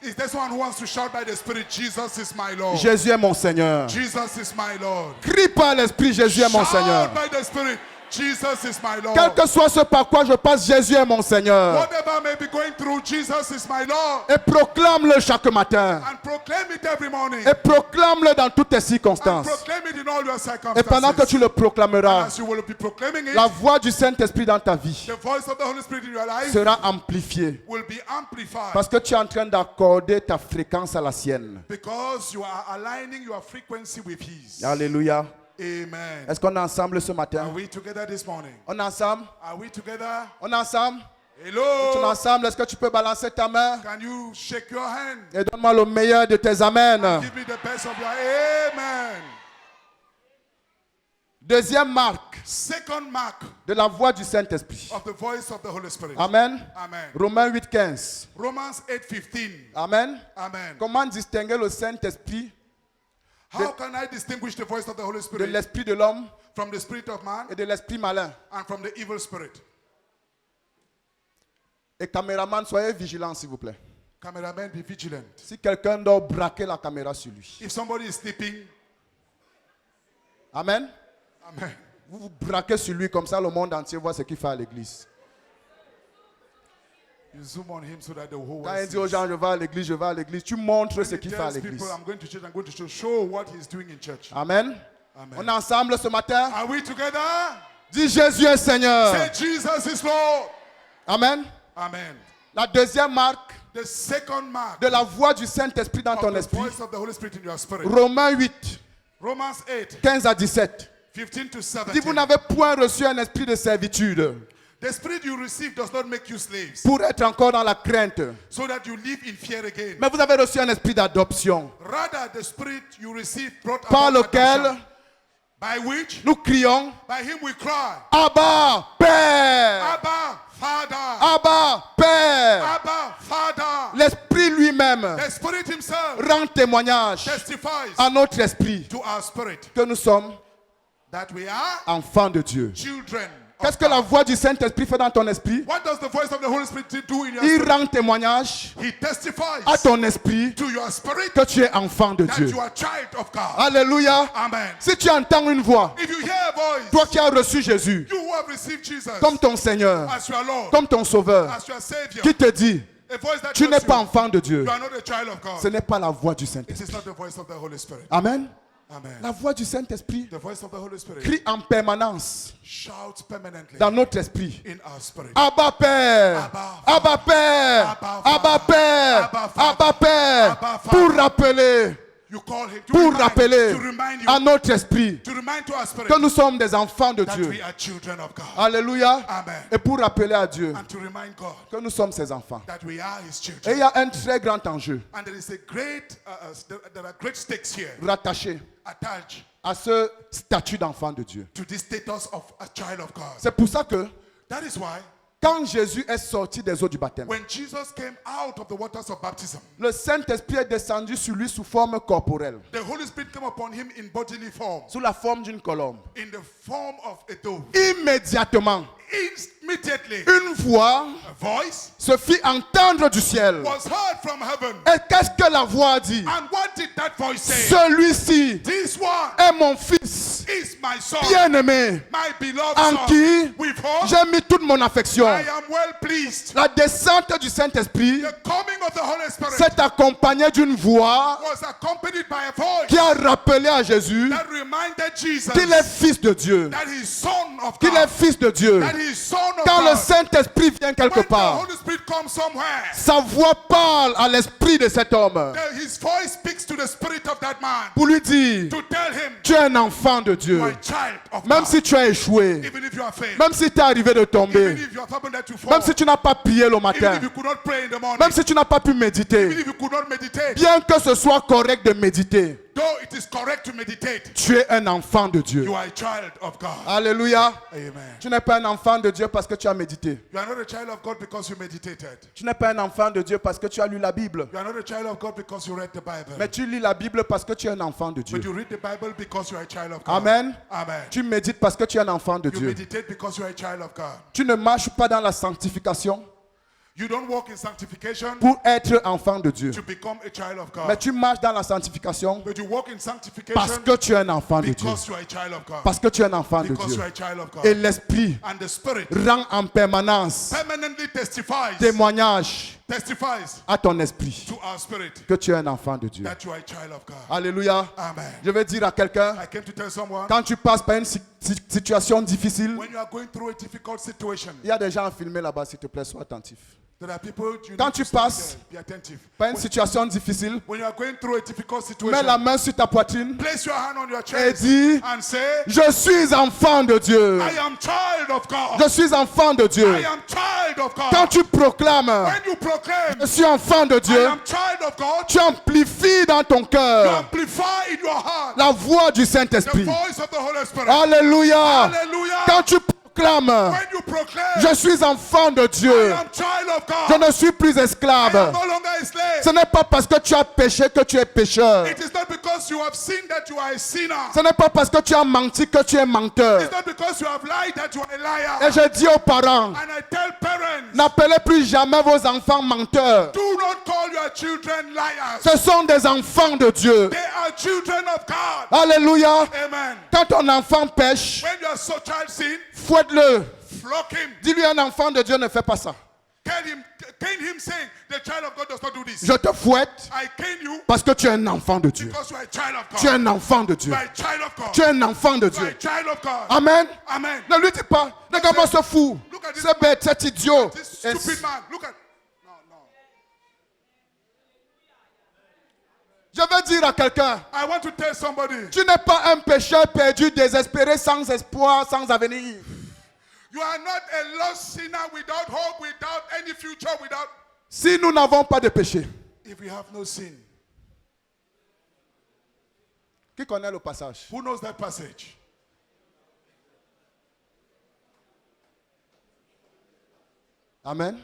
Is there someone who wants to shout by the Spirit, Jesus is my Lord? Jésus est mon Seigneur. Jesus is my Lord. Crie par l'Esprit, Jésus est mon Seigneur. Shout by the Spirit, Jesus is my Lord. Quel que soit ce par quoi je passe, Jésus est mon Seigneur. Whatever I may be going through, Jesus is my Lord. Et proclame-le chaque matin. And proclaim it every morning. Et proclame-le dans toutes tes And circonstances. proclaim it in all your Et pendant que circumstances. tu le proclameras, As you will be proclaiming it, la voix du Saint-Esprit dans ta vie the voice of the Holy Spirit in your life sera amplifiée. will be amplified. Parce que tu es en train d'accorder ta fréquence à la sienne. Because you are aligning your frequency with His. Alléluia. Amen. Est-ce qu'on est ensemble ce Are matin? we together this morning? On est ensemble? Are we together? On est ensemble? Tu es Hello. ensemble? Est-ce que tu peux balancer ta main? Can you shake your hand? Et donne-moi le meilleur de tes amens. Give me the best of your amen. Deuxième marque Second mark de la voix du Saint-Esprit. of the voice of the Holy Spirit. Amen. Amen. Romains 8:15. Romans 8:15. Amen. Amen. Comment distinguer le Saint-Esprit How can I distinguish the voice of the Holy de Spirit l'esprit de l'homme from the spirit of man et de l'esprit malin? and from the evil spirit? Et caméraman, soyez vigilants s'il vous plaît. Cameraman, be vigilant. Si quelqu'un doit braquer la caméra sur lui. If somebody is sleeping, Amen. amen. Vous vous braquez sur lui comme ça, le monde entier voit ce qu'il fait à l'église. You zoom on him so that the whole Quand world il dit aux sees. gens, je vais à l'église, je vais à l'église, tu montres ce He qu'il fait à tells l'église. people, I'm going to church, I'm going to show what he's doing in church. Amen. Amen. On est ensemble ce matin. Are we together? Dis Jésus est Seigneur. Say Jesus is Lord. Amen. Amen. La deuxième marque The second mark de la voix du Saint-Esprit dans of ton the esprit. voice of the Holy Spirit in your spirit. Romains 8, Romans 8, 15 à 17. 15 to Dit, vous 17. n'avez point reçu un esprit de servitude The spirit you receive does not make you slaves, pour être encore dans la crainte. so that you live in fear again. Mais vous avez reçu un esprit d'adoption Rather, the spirit you receive brought par about lequel adoption, by which, nous crions by him we cry, Abba, Père. Abba, Father, Abba, Père. Abba, Father. L'esprit lui-même The spirit himself rend témoignage testifies à notre esprit to our spirit que nous sommes that we are enfants de Dieu. children. Qu'est-ce que la voix du Saint-Esprit fait dans ton esprit? What does the voice of the Holy Spirit do in your Il spirit? rend témoignage He testifies à ton esprit to your spirit que tu es enfant de that Dieu. you are child of God. Alléluia. Amen. Si tu entends une voix, If you hear a voice, toi qui as reçu Jésus you who have received Jesus comme ton Seigneur, as your Lord, comme ton Sauveur, as your Savior, qui te dit, a voice that tu tells n'es you pas enfant de Dieu, you are not a child of ce God. n'est pas la voix du It Saint-Esprit. is not the voice of the Holy Spirit. Amen. Amen. La voix du Saint-Esprit The voice of the Holy Spirit crie en permanence shouts permanently dans notre esprit. in our spirit. Abba Père, Abba, Abba Père, Abba, Abba Père, Abba, Father, Abba Père, Abba, Father. pour rappeler, You call him pour rappeler to remind you, à notre esprit to remind to our spirit que nous sommes des enfants de that Dieu. we are children of God. Alléluia. Amen. Et pour rappeler à Dieu And to remind God que nous sommes ses enfants. that we are his Et children. il y a un très grand enjeu And there is a great, there are great stakes here rattaché attached à ce statut d'enfant de Dieu. to this status of a child of God. C'est pour ça que That is why quand Jésus est sorti des eaux du baptême, when Jesus came out of the waters of baptism, le Saint-Esprit est descendu sur lui sous forme corporelle, the Holy Spirit came upon him in bodily form, sous la forme d'une colombe. in the form of a dove. Immédiatement, Immediately, une voix a voice se fit entendre du ciel. was heard from heaven. Et qu'est-ce que la voix dit? And what did that voice say? Celui-ci This one est mon fils is my son, bien-aimé, my beloved en son, qui with whom j'ai mis toute mon affection. I am well pleased. La descente du Saint-Esprit The coming of the Holy Spirit s'est accompagnée d'une voix was accompanied by a voice qui a rappelé à Jésus that reminded Jesus qu'il est fils de Dieu. that he is son of Qu'il est God. fils de Dieu. That he is son of Quand le God. Saint-Esprit vient quelque When the part, Holy Spirit comes somewhere, sa voix parle à l'esprit de cet homme his voice speaks to the spirit of that man pour lui dire, to tell him, tu es un enfant de Dieu. you are a child of Même God. si tu as échoué, Even if you are failed, même si tu es arrivé de even tomber, if you are happened that you fall, même si tu n'as pas prié le even matin, if you could not pray in the morning, même si tu n'as pas pu even méditer, if you could not meditate, bien que ce soit correct de méditer, though it is correct to meditate, tu es un enfant de Dieu. you are a child of God. Alléluia. Amen. Tu n'es pas un enfant de Dieu parce que tu as médité. You are not a child of God because you meditated. Tu n'es pas un enfant de Dieu parce que tu as lu la Bible. You are not a child of God because you read the Bible. Mais tu lis la Bible parce que tu es un enfant de Dieu. But you read the Bible because you are a child of God. Amen. Amen. Tu médites parce que tu es un enfant de You Dieu. meditate because you are a child of God. Tu ne marches pas dans la sanctification You don't walk in sanctification pour être enfant de Dieu. to become a child of Mais God. tu marches dans la sanctification But you walk in parce sanctification que tu es un enfant de Dieu. because you are a child of God. Parce que tu es un enfant de Because Dieu. you are a child of God. Et l'Esprit And the Spirit rend en permanence permanently témoignage testifies à ton esprit to our spirit que tu es un enfant de Dieu. that you are a child of God. Alléluia. Amen. Je vais dire à quelqu'un, I came to tell someone, quand tu passes par une situation difficile, when you are going through a difficult situation, il y a des gens à filmer là-bas, s'il te plaît, sois attentif. there are people you Quand need tu to stand passes there. Be attentive. Par une situation difficile, When you are going through a difficult mets la situation, main sur ta poitrine place your hand on your et chest dis, and say, je suis enfant de Dieu. I am child of God. Je suis enfant de Dieu. I am child of God. Quand tu proclames, When you proclaim, je suis enfant de I Dieu, am child of God, tu amplifies dans ton you cœur amplify in your heart la voix du the Saint-Esprit. voice of the Holy Spirit. Alléluia. Hallelujah. Quand tu proclames, When you proclaim, je suis enfant de I Dieu, am child of je God, ne suis plus I am esclave. no longer a slave. Ce n'est pas parce que tu as péché que tu es pécheur. It is not because you have sinned that you are a sinner. Ce n'est pas parce que tu as menti que tu es menteur. It's not because you have lied that you are a liar. Et je dis aux parents, And I tell parents, n'appelez plus jamais vos enfants menteurs. do not call your children liars. Ce sont des enfants de Dieu. They are children of God. Alléluia. Amen. Quand ton enfant pêche, When your child sin, fouette-le. flog him. Dis-lui, un enfant de Dieu ne fait pas ça. Cane him saying, the child of God does not do this. Je te fouette I cane you parce que tu es un enfant de Dieu. because you are a child of God. Tu es un enfant de Dieu. You are a child of God. Tu es un enfant de You are a Dieu. child of God. Amen. Amen. Ne lui dis pas, regarde-moi ce fou. Look at this C'est bête, cet idiot. This Et stupid man. Look at. No, no. je veux dire à quelqu'un, I want to tell somebody, tu n'es pas un pécheur perdu, désespéré, sans espoir, sans avenir. you are not a lost sinner without hope, without any future, without. Si nous n'avons pas de péché, If we have no sin, qui connaît le passage? who knows that passage? Amen.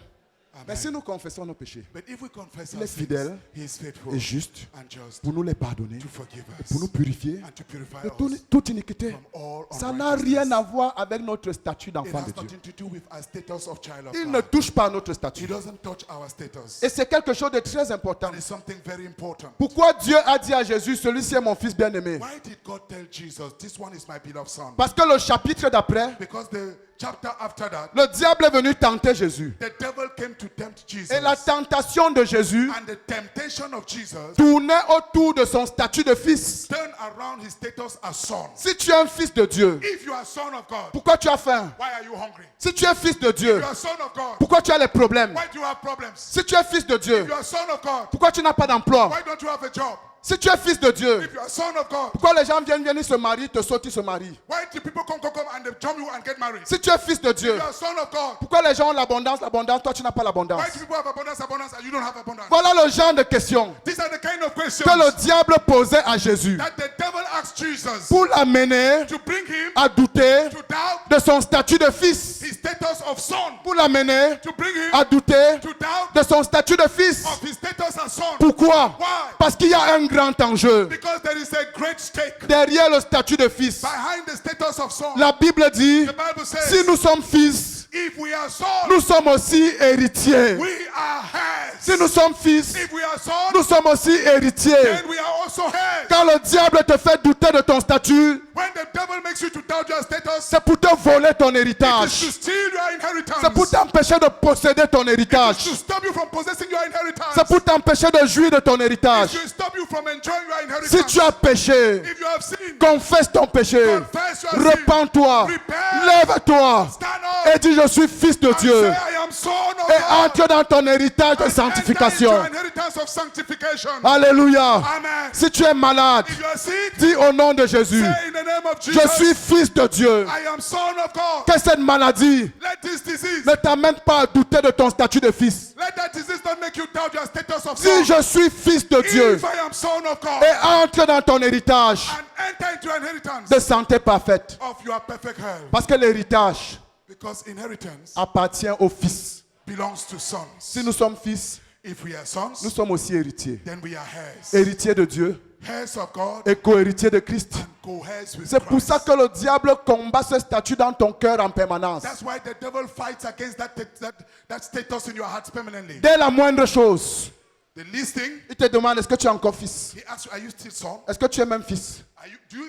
Amen. Mais si nous confessons nos péchés, But if we confess Il our est sins, fidèle He is faithful et juste and just pour nous les pardonner, to forgive pour nous us purifier and to purify de us toute iniquité. from all Ça n'a rien unrighteousness. à voir avec notre statut It d'enfant has de Dieu. nothing to do with our status of child of Il ne God. touche pas à notre He statut. doesn't touch our status. Et c'est quelque chose de très important. And it's something very important. Pourquoi Dieu a dit à Jésus, celui-ci est mon fils bien-aimé? Why did God tell Jesus, this one is my beloved son? Parce que le chapitre d'après, Because the chapter after that, le diable est venu tenter Jésus. the devil came to tempt Jesus. Et la tentation de Jésus And the temptation of Jesus tournait autour de son statut de fils. turned around his status as son. Si tu es un fils de Dieu, If you are son of God, pourquoi tu as faim? why are you hungry? Si tu es fils de If Dieu, you are son of God, pourquoi tu as les problèmes? why do you have problems? Si tu es fils de Dieu, If you are son of God, pourquoi tu n'as pas d'emploi? why don't you have a job? Si tu es fils de Dieu, If you are son of God, pourquoi les gens viennent, ils se marient, te sautent, ils se marient? why do people come and they jump you and get married? Si tu es fils de Dieu, If you are son of God, pourquoi les gens ont l'abondance, toi tu n'as pas l'abondance? why do people have abundance, and you don't have abundance? Voilà le genre de questions These are the kind of questions que le diable posait à Jésus that the devil asked Jesus pour l'amener to bring him à douter to doubt de son statut de fils, his status of son, pour l'amener to bring him à douter to doubt de son statut de fils. of his status as son. Pourquoi? Why? Parce qu'il y a un grand enjeu Because there is a great stake derrière le statut de fils. behind the status of son. La Bible dit, The Bible says, si nous sommes fils, if we are son, nous sommes aussi héritiers. we are heirs. Si nous sommes fils, If we are son, nous sommes aussi héritiers. then we are also heirs. Quand le diable te fait douter de ton statut, When the devil makes you to doubt your status, c'est pour te voler ton it is héritage. to steal your inheritance. C'est pour t'empêcher de posséder ton It is héritage. to stop you from possessing your inheritance. C'est pour t'empêcher de jouir de ton It héritage. is to stop you from enjoying your inheritance. Si tu as péché, If you have sinned, confesse ton péché. confess your sin. Repends-toi. Repent. Lève-toi. Stand up Et dis, je suis fils de and Dieu. say, I am son of Et God. entre dans ton héritage de And enter into sanctification. your inheritance of sanctification. Alléluia. Amen. Si tu es malade, If you are sick, dis au nom de Jésus, say in the name of Jesus, je suis fils de Dieu. I am son of God. Que cette maladie Let this disease, ne t'amène pas à douter de ton statut de fils. let that disease not make you doubt your status of Si son. je suis fils de Dieu If I am son of God, et entre dans ton héritage and enter into inheritance de santé parfaite. of your perfect health. Parce que l'héritage Because inheritance appartient au fils. belongs to sons. Si nous sommes fils, If we are nous sons, sommes aussi héritiers. then we are heirs. Héritiers de Dieu Heirs of God et co-héritiers de Christ. and co-heirs with C'est pour ça Christ. que le diable combat ce statut dans ton cœur en permanence. That's why the devil fights against that status in your hearts permanently. Dès la moindre chose, The least thing, il te demande, est-ce que tu es encore fils? he asks you, are you still son? Est-ce que tu es même fils?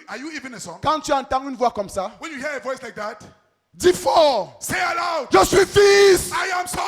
Are you even a son? Quand tu entends une voix comme ça, When you hear a voice like that, dis fort, say aloud, je suis fils! I am son!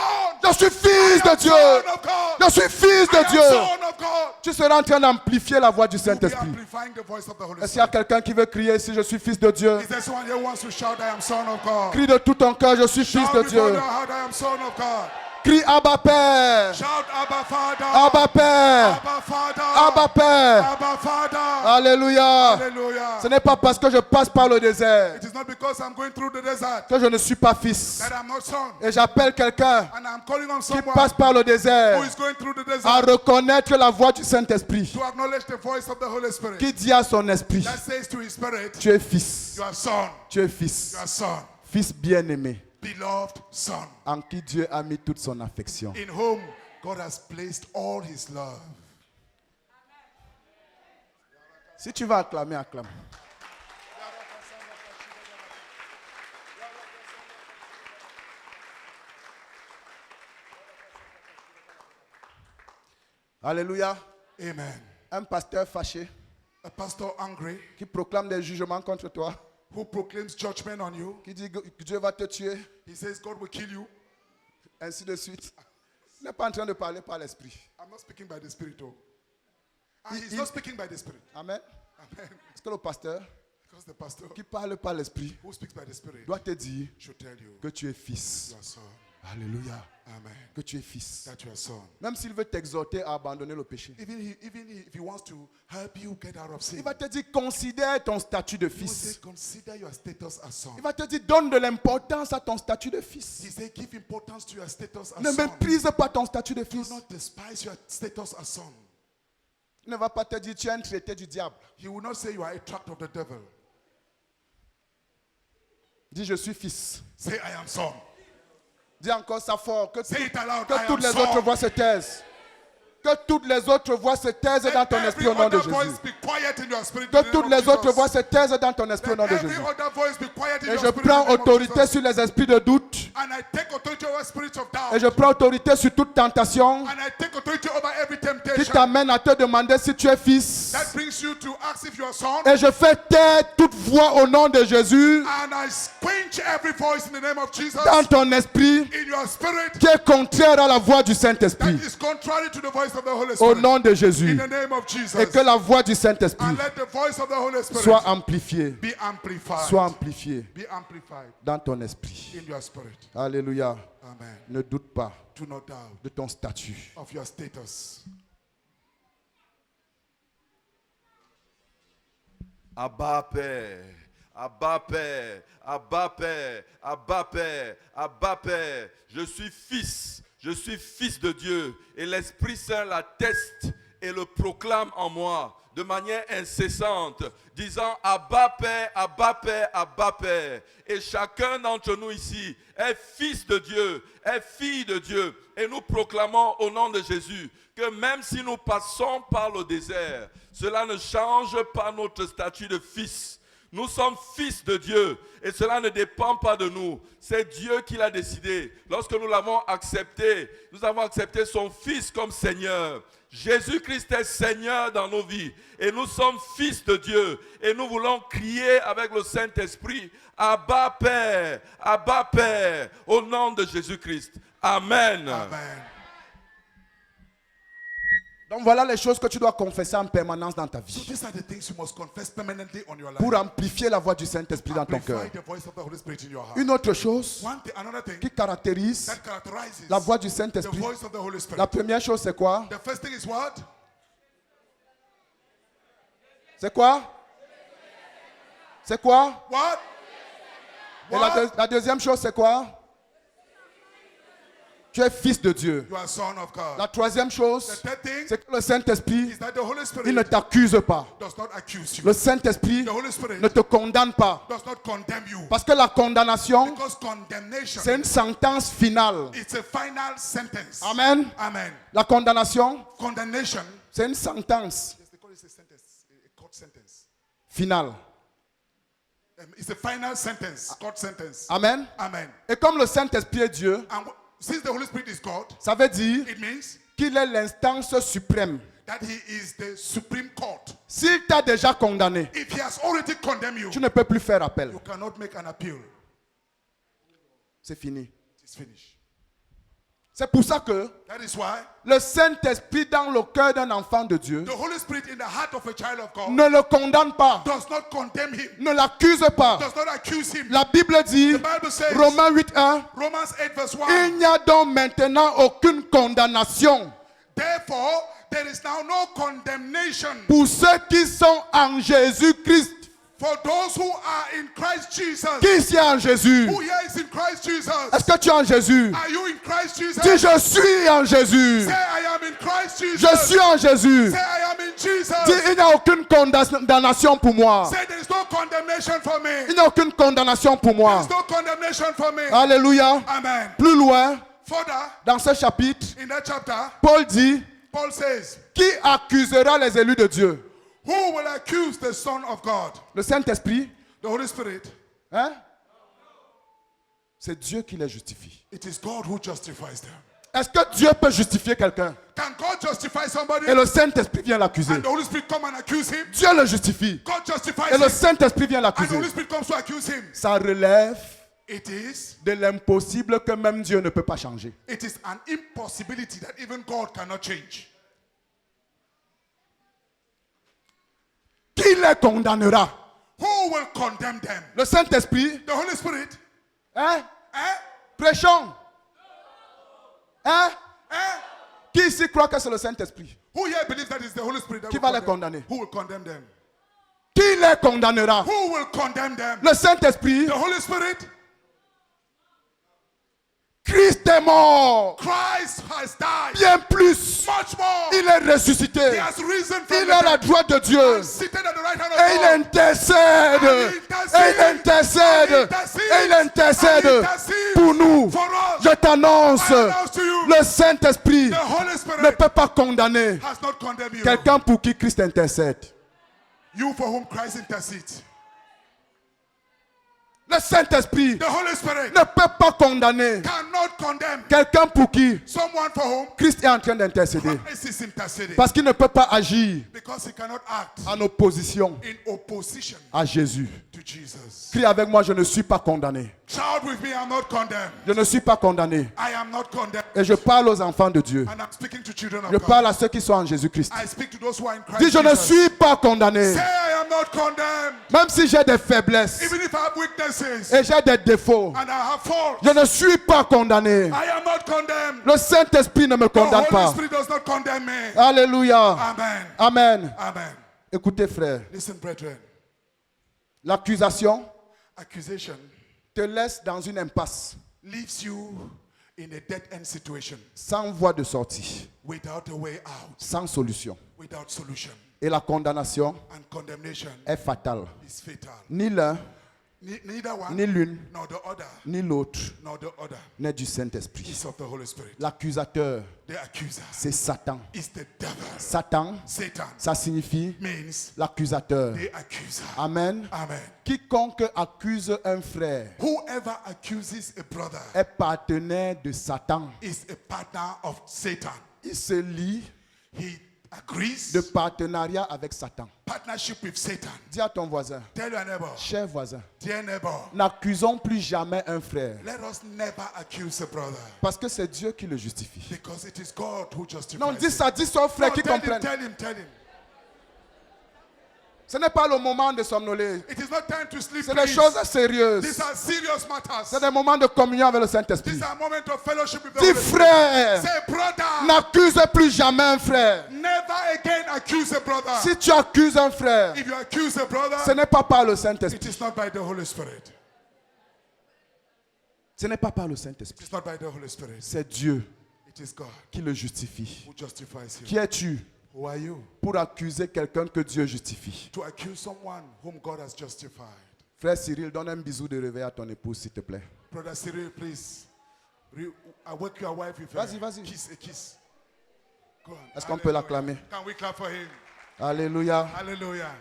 Je suis fils I am de Dieu! son of God! Je suis fils I de am Dieu! son of God! Tu seras en train d'amplifier la voix du You'll be Saint-Esprit. amplifying the voice of the Holy Est-ce qu'il y a Spirit. quelqu'un qui veut crier si je suis fils de Dieu? Is there someone here who wants to shout, I am son of God? Crie de tout ton cœur, je suis fils Shout de with all Dieu. your heart, I am son of God. Crie Abba Père! Shout, Abba Father! Abba Père! Abba Father! Abba Père! Abba Father! Alléluia! Hallelujah! Ce n'est pas parce que je passe par le désert It is not because I'm going through the desert que je ne suis pas fils. that I'm not son. Et j'appelle quelqu'un And I'm calling on qui someone passe par le désert who is going through the à desert reconnaître la voix du Saint-Esprit to acknowledge the voice of the Holy Spirit. qui dit à son esprit, That says to his spirit, tu es fils, you are son, tu es fils, you are son, fils bien-aimé, beloved son, en qui Dieu a mis toute son affection. in whom God has placed all his love. Si tu vas acclamer, acclame. Alléluia. Amen. Un pasteur fâché A pastor angry qui proclame des jugements contre toi, who proclaims judgment on you, qui dit que Dieu va te tuer, he says God will kill you. ainsi de suite. Il n'est pas en train de parler par l'esprit. I'm not speaking by the Spirit, oh. And he's not speaking by the Spirit. Amen. Amen. Est-ce que le pasteur Because the pastor qui parle par l'esprit who speaks by the Spirit doit te dire should tell you que tu es fils? you are son. Alléluia. Amen. Que tu es fils. That you are son. Même s'il veut t'exhorter à abandonner le péché. Even if he wants to help you get out of sin, Il va te dire, considère ton statut de he will say, fils. consider your status as son. Il va te dire, donne de l'importance à ton statut de He fils. say, give importance to your status Ne as son. méprise pas ton statut de Do fils. not despise your status as son. Il ne va pas te dire, tu es un traité du diable. He will not say you are a tract of the devil. Dis, je suis fils. Say, I am son. Dis encore ça fort. Que, Say it aloud. I que am toutes les son. autres voix se taisent. Que toutes les autres voix se taisent dans ton Let esprit every au nom de other voice Jésus. be quiet in your spirit. in Que the toutes name les of autres Jesus. voix se taisent dans ton esprit au nom Let de every Jésus. other voice be quiet in Et your je spirit. in prends the name of autorité Jesus. sur les esprits de doute. And I take authority over spirits of doubt. Et je prends autorité sur toute tentation And I take authority over every qui temptation t'amène à te demander si tu es fils. that brings you to ask if you are son. Et je fais taire toute voix au nom de Jésus And I quench every voice in the name of Jesus dans ton esprit in your spirit qui est contraire à la voix du that Saint-Esprit. is contrary to the voice of the Holy Au Spirit. nom de In Jésus. the name of Jesus. Et que la voix du Saint-Esprit And let the voice of the Holy Spirit soit amplifiée. be amplified. Soit amplifiée Be amplified dans ton esprit. in your spirit. Alléluia. Amen. Ne doute pas Do not doubt de ton statut. of your status. Abba Père, Abba Père, Abba Père, Abba Père, Abba Père. Je suis fils de Dieu et l'Esprit Saint l'atteste et le proclame en moi de manière incessante, disant Abba Père, Abba Père, Abba Père. Et chacun d'entre nous ici est fils de Dieu, est fille de Dieu. Et nous proclamons au nom de Jésus que même si nous passons par le désert, cela ne change pas notre statut de fils. Nous sommes fils de Dieu et cela ne dépend pas de nous. C'est Dieu qui l'a décidé. Lorsque nous l'avons accepté, nous avons accepté son Fils comme Seigneur. Jésus-Christ est Seigneur dans nos vies et nous sommes fils de Dieu. Et nous voulons crier avec le Saint-Esprit, Abba Père, au nom de Jésus-Christ. Amen. Amen. Donc voilà les choses que tu dois confesser en permanence dans ta So vie. these are the things you must confess permanently on your life. Pour amplifier la voix du Saint-Esprit dans ton cœur. Amplify the voice of the Holy Spirit in your heart. Une autre chose Another thing qui caractérise that characterizes la voix du the Saint-Esprit. voice of the Holy Spirit. La première chose, c'est quoi? The first thing is what? C'est quoi? C'est quoi? What? Et What? la deuxième chose, c'est quoi? Tu es fils de Dieu. You are son of God. La troisième chose, The third thing c'est que le Saint-Esprit, is that the Holy il ne Spirit t'accuse pas. does not accuse you. Le Saint-Esprit The Holy Spirit ne te condamne pas. does not condemn you. Parce que la condamnation, Because condemnation, c'est une sentence finale. it's a final sentence. Amen. Amen. La condamnation, Condemnation, c'est une sentence yes, they call it a sentence, a court sentence. finale. It's a final sentence, court sentence. Amen. Amen. Et comme le Saint-Esprit est Dieu, And since the Holy Spirit is God, ça veut dire it means qu'il est l'instance suprême. that he is the supreme court. S'il t'a déjà condamné, If he has already condemned you, tu ne peux plus faire appel. you cannot make an appeal. C'est fini. It's finished. C'est pour ça que That is why le Saint-Esprit dans le cœur d'un enfant de Dieu the Holy Spirit in the heart of a child of God ne le condamne pas, does not condemn him, ne l'accuse pas. does not accuse him. La Bible dit, The Bible says, Romains 8:1, Romans 8 verse 1, il n'y a donc maintenant aucune condamnation therefore there is now no condemnation pour ceux qui sont en Jésus-Christ. for those who are in Christ Jesus. Qui ici est en Jésus? Who here is in Christ Jesus? Est-ce que tu es en Jésus? Are you in Christ Jesus? Dis, je suis en Jésus. Say, I am in Christ Jesus. Je suis en Jésus. Say, I am in Jesus. Dis, il n'y a aucune condamnation pour moi. Say, there is no condemnation for me. Il n'y a aucune condamnation pour There moi. is no condemnation for me. Alléluia. Amen. Plus loin, Further, dans ce chapitre, in that chapter, Paul dit, Paul says, qui accusera les élus de Dieu? who will accuse the Son of God? Le Saint-Esprit, The Holy Spirit. hein? C'est Dieu qui les justifie. It is God who justifies them. Est-ce que Dieu peut justifier quelqu'un? Can God justify somebody? Et le Saint-Esprit vient l'accuser. And the Holy Spirit come and accuse him? Dieu le justifie. God justifies Et le him. Saint-Esprit vient And the l'accuser. Holy Spirit comes to accuse him. Ça relève It is de l'impossible que même Dieu ne peut pas changer. an impossibility that even God cannot change. Qui les condamnera? Who will condemn them? Le Saint-Esprit, The Holy Spirit? hein? Eh? Prêchons. Hein? Eh? Qui ici croit que c'est le Saint-Esprit? Who here believes that it's the Holy Spirit that Qui will va les condemn? condamner? Who will condemn them? Qui les condamnera? Who will condemn them? Le Saint-Esprit. The Holy Spirit? Christ est mort. Christ has died. Bien plus. Much more. Il est ressuscité. He has risen from Il the est à la dead droite de Dieu. and seated at the right hand of Et il God. intercède. Et il intercède. Et il intercède pour nous. For us. Je t'annonce, I announce to you, le Saint-Esprit the Holy ne Spirit peut pas condamner has not condemned you. quelqu'un pour qui Christ intercède. You for whom Christ intercedes. Le Saint-Esprit The Holy Spirit ne peut pas condamner cannot condemn quelqu'un pour qui someone for whom Christ est en train d'intercéder. Christ is interceding. Parce qu'il ne peut pas agir Because he cannot act en opposition in opposition à Jésus. to Jesus. Crie avec moi, je ne suis pas condamné. Shout with me, I'm not condemned. Je ne suis pas condamné. I am not condemned. Et je parle aux enfants de Dieu. And I'm speaking to children of Je God. parle à ceux qui sont en Jésus-Christ. I speak to those who are in Christ Dis, je ne Jesus. suis pas condamné. Say I am not condemned. Même si j'ai des faiblesses Even if I have weaknesses et j'ai des défauts, and I have faults, je ne suis pas condamné. I am not condemned. Le Saint-Esprit ne me The condamne Holy pas. Spirit does not condemn me. Alléluia. Amen. Amen. Amen. Écoutez, frère, Listen, brethren. l'accusation Accusation te laisse dans une impasse, leaves you in a dead-end situation sans voie de sortie, without a way out, sans solution. without solution. Et la condamnation And condemnation est fatale. is fatal. Ni l'un, Neither one, ni l'une, nor the other, ni l'autre nor the other n'est du Saint-Esprit. is of the Holy Spirit. L'accusateur, The accuser c'est Satan. is the devil. Satan, Satan ça signifie means l'accusateur. the accuser. Amen. Amen. Quiconque accuse un frère Whoever accuses a brother est partenaire de Satan. is a partner of Satan. Il se lie He agrees de partenariat avec Satan. partnership with Satan. Dis à ton voisin, Tell your neighbor, cher voisin, dear neighbor, n'accusons plus jamais un frère. let us never accuse a brother Parce que c'est Dieu qui le justifie. because it is God who justifies. Non, dis him. ça, dis son frère No, qui tell him, comprenne. tell him. Ce n'est pas le moment de somnoler. It is not time to sleep. C'est des please. choses sérieuses. These are serious matters. C'est des moments de communion avec le Saint-Esprit. These are moments of fellowship with the Dis Holy Spirit. frère, Say, brother, n'accuse plus jamais un frère. never again accuse a brother. Si tu accuses un frère, If you accuse a brother, ce n'est pas par le it Saint-Esprit. is not by the Holy Spirit. Ce n'est pas par le It Saint-Esprit. is not by the Holy Spirit. C'est Dieu It is God qui le justifie. who justifies Qui you. es-tu Who are you? pour accuser quelqu'un que Dieu justifie? To accuse someone whom God has justified. Frère Cyril, donne un bisou de réveil à ton épouse, s'il te plaît. Brother Cyril, please. Awake your wife with Vas-y, vas-y. a kiss. Go on. Est-ce qu'on peut Hallelujah. l'acclamer? Can we clap for him? Alléluia. Hallelujah.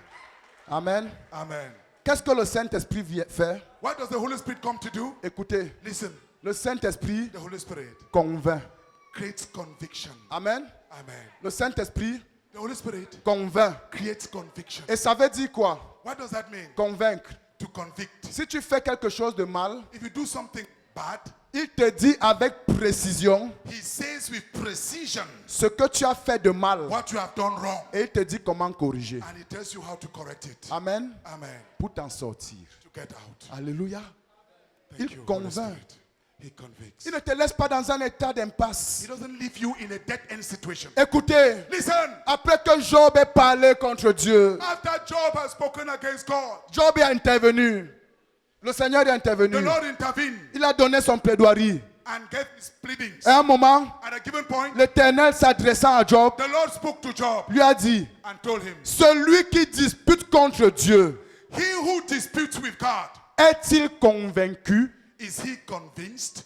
Amen. Amen. Qu'est-ce que le Saint-Esprit fait? What does the Holy Spirit come to do? Écoutez, Listen, le Saint-Esprit the Holy Spirit convainc. creates conviction. Amen. Amen. Le Saint-Esprit The Holy Spirit convainc. creates conviction. Et ça veut dire quoi? What does that mean? Convaincre. To convict. Si tu fais quelque chose de mal, If you do something bad, il te dit avec précision he says with precision ce que tu as fait de mal. what you have done wrong. Et il te dit comment corriger. And he tells you how to correct it. Amen. Amen. Pour t'en sortir. To get out. Alléluia. Thank Il you, Holy convainc. Spirit. He convicts. Il ne te laisse pas dans un état d'impasse. He doesn't leave you in a dead-end situation. Écoutez, Listen, après que Job ait parlé contre Dieu, after Job has spoken against God, Job est intervenu. Le Seigneur est the intervenu. Lord intervened Il a donné son plaidoirie. and gave his pleadings. À un moment, At a given point, l'Éternel s'adressant à Job, the Lord spoke to Job lui a dit, and told him, celui qui dispute contre Dieu, he who disputes with God, est-il convaincu? is he convinced?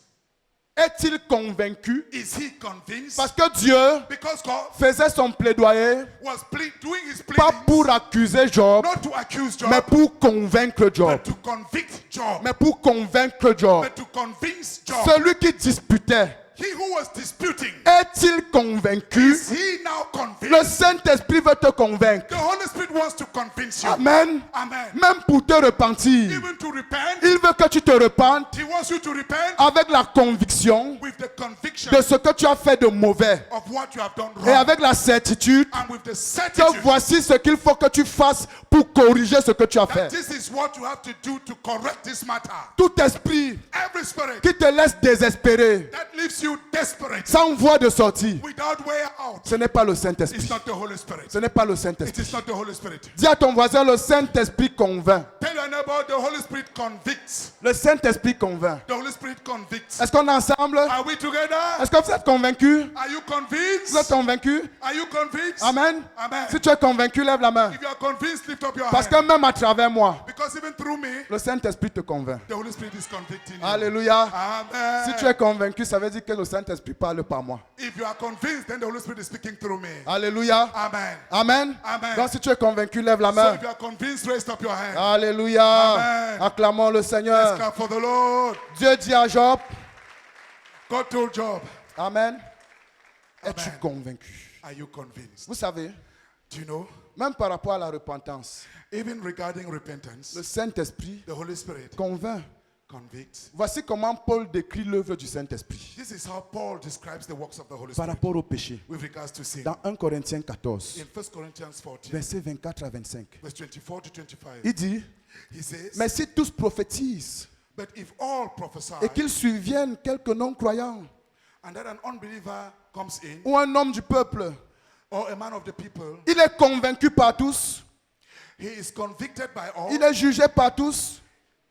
Est-il convaincu? Is he convinced? Parce que Dieu Because God faisait son plaidoyer was doing his pas pleadings, pour accuser Job, not to accuse Job, mais pour convaincre Job. but to convict Job, Mais pour convaincre Job. but to convince Job. Celui qui disputait, He who was disputing, est-il convaincu? is he now Le convinced? Saint-Esprit veut te convaincre. The Holy Spirit wants to convince you. Amen. Amen. Même pour te repentir. Even to repent, Il veut que tu te repentes he wants you to repent avec la conviction with the conviction de ce que tu as fait de mauvais. of what you have done Et wrong. avec la certitude And with the que certitude voici ce qu'il faut que tu fasses pour corriger ce que tu as that fait. this is what you have to do to correct this matter. Tout esprit Every spirit qui te laisse désespéré, that leaves you desperate sans voie de sortie, without way out, ce n'est pas le it's Saint-Esprit. not the Holy Spirit. Ce n'est pas le It Saint-Esprit. is not the Holy Spirit. Dis à ton voisin, le Saint-Esprit convainc. Tell your neighbor, the Holy Spirit convicts. Le Saint-Esprit convainc. The Holy Spirit convicts. Est-ce qu'on est ensemble? Are we together? Est-ce que vous êtes convaincus? Are you Vous êtes convinced? convaincus? Are you convinced? Amen. Amen. Si tu es convaincu, lève la main. If you are convinced, lift up your Parce que hand. même à travers moi, Because even through me, le Saint-Esprit te convainc. the Holy Spirit is convicting you. Alléluia. Amen. Si tu es convaincu, ça veut dire que le Saint-Esprit parle par moi. If you are convinced, then the Holy Spirit is speaking through me. Alléluia. Amen. Amen. Amen. Donc si tu es convaincu, lève la So main. if you are convinced, raise up your hand. Alléluia. Amen. Acclamons le Let's Seigneur. clap for the Lord. Dieu dit à Job, God told Job, Amen. Es-tu Amen. convaincu? are you convinced? Vous savez, Do you know? même par rapport à la repentance, Even regarding repentance, le Saint-Esprit the Holy Spirit convainc. convicts. Voici comment Paul décrit l'œuvre du Saint-Esprit This is how Paul describes the works of the Holy par Spirit rapport au péché. with regards to sin. Dans 1 Corinthiens 14, In 1 Corinthians 14, versets 24 à 25. verse 24 to 25, Il dit, he says, mais si tous prophétisent but if all prophesy et qu'ils surviennent quelques non-croyants and that an unbeliever comes in ou un homme du peuple, or a man of the people, il est convaincu par tous, he is convicted by all il est jugé par tous,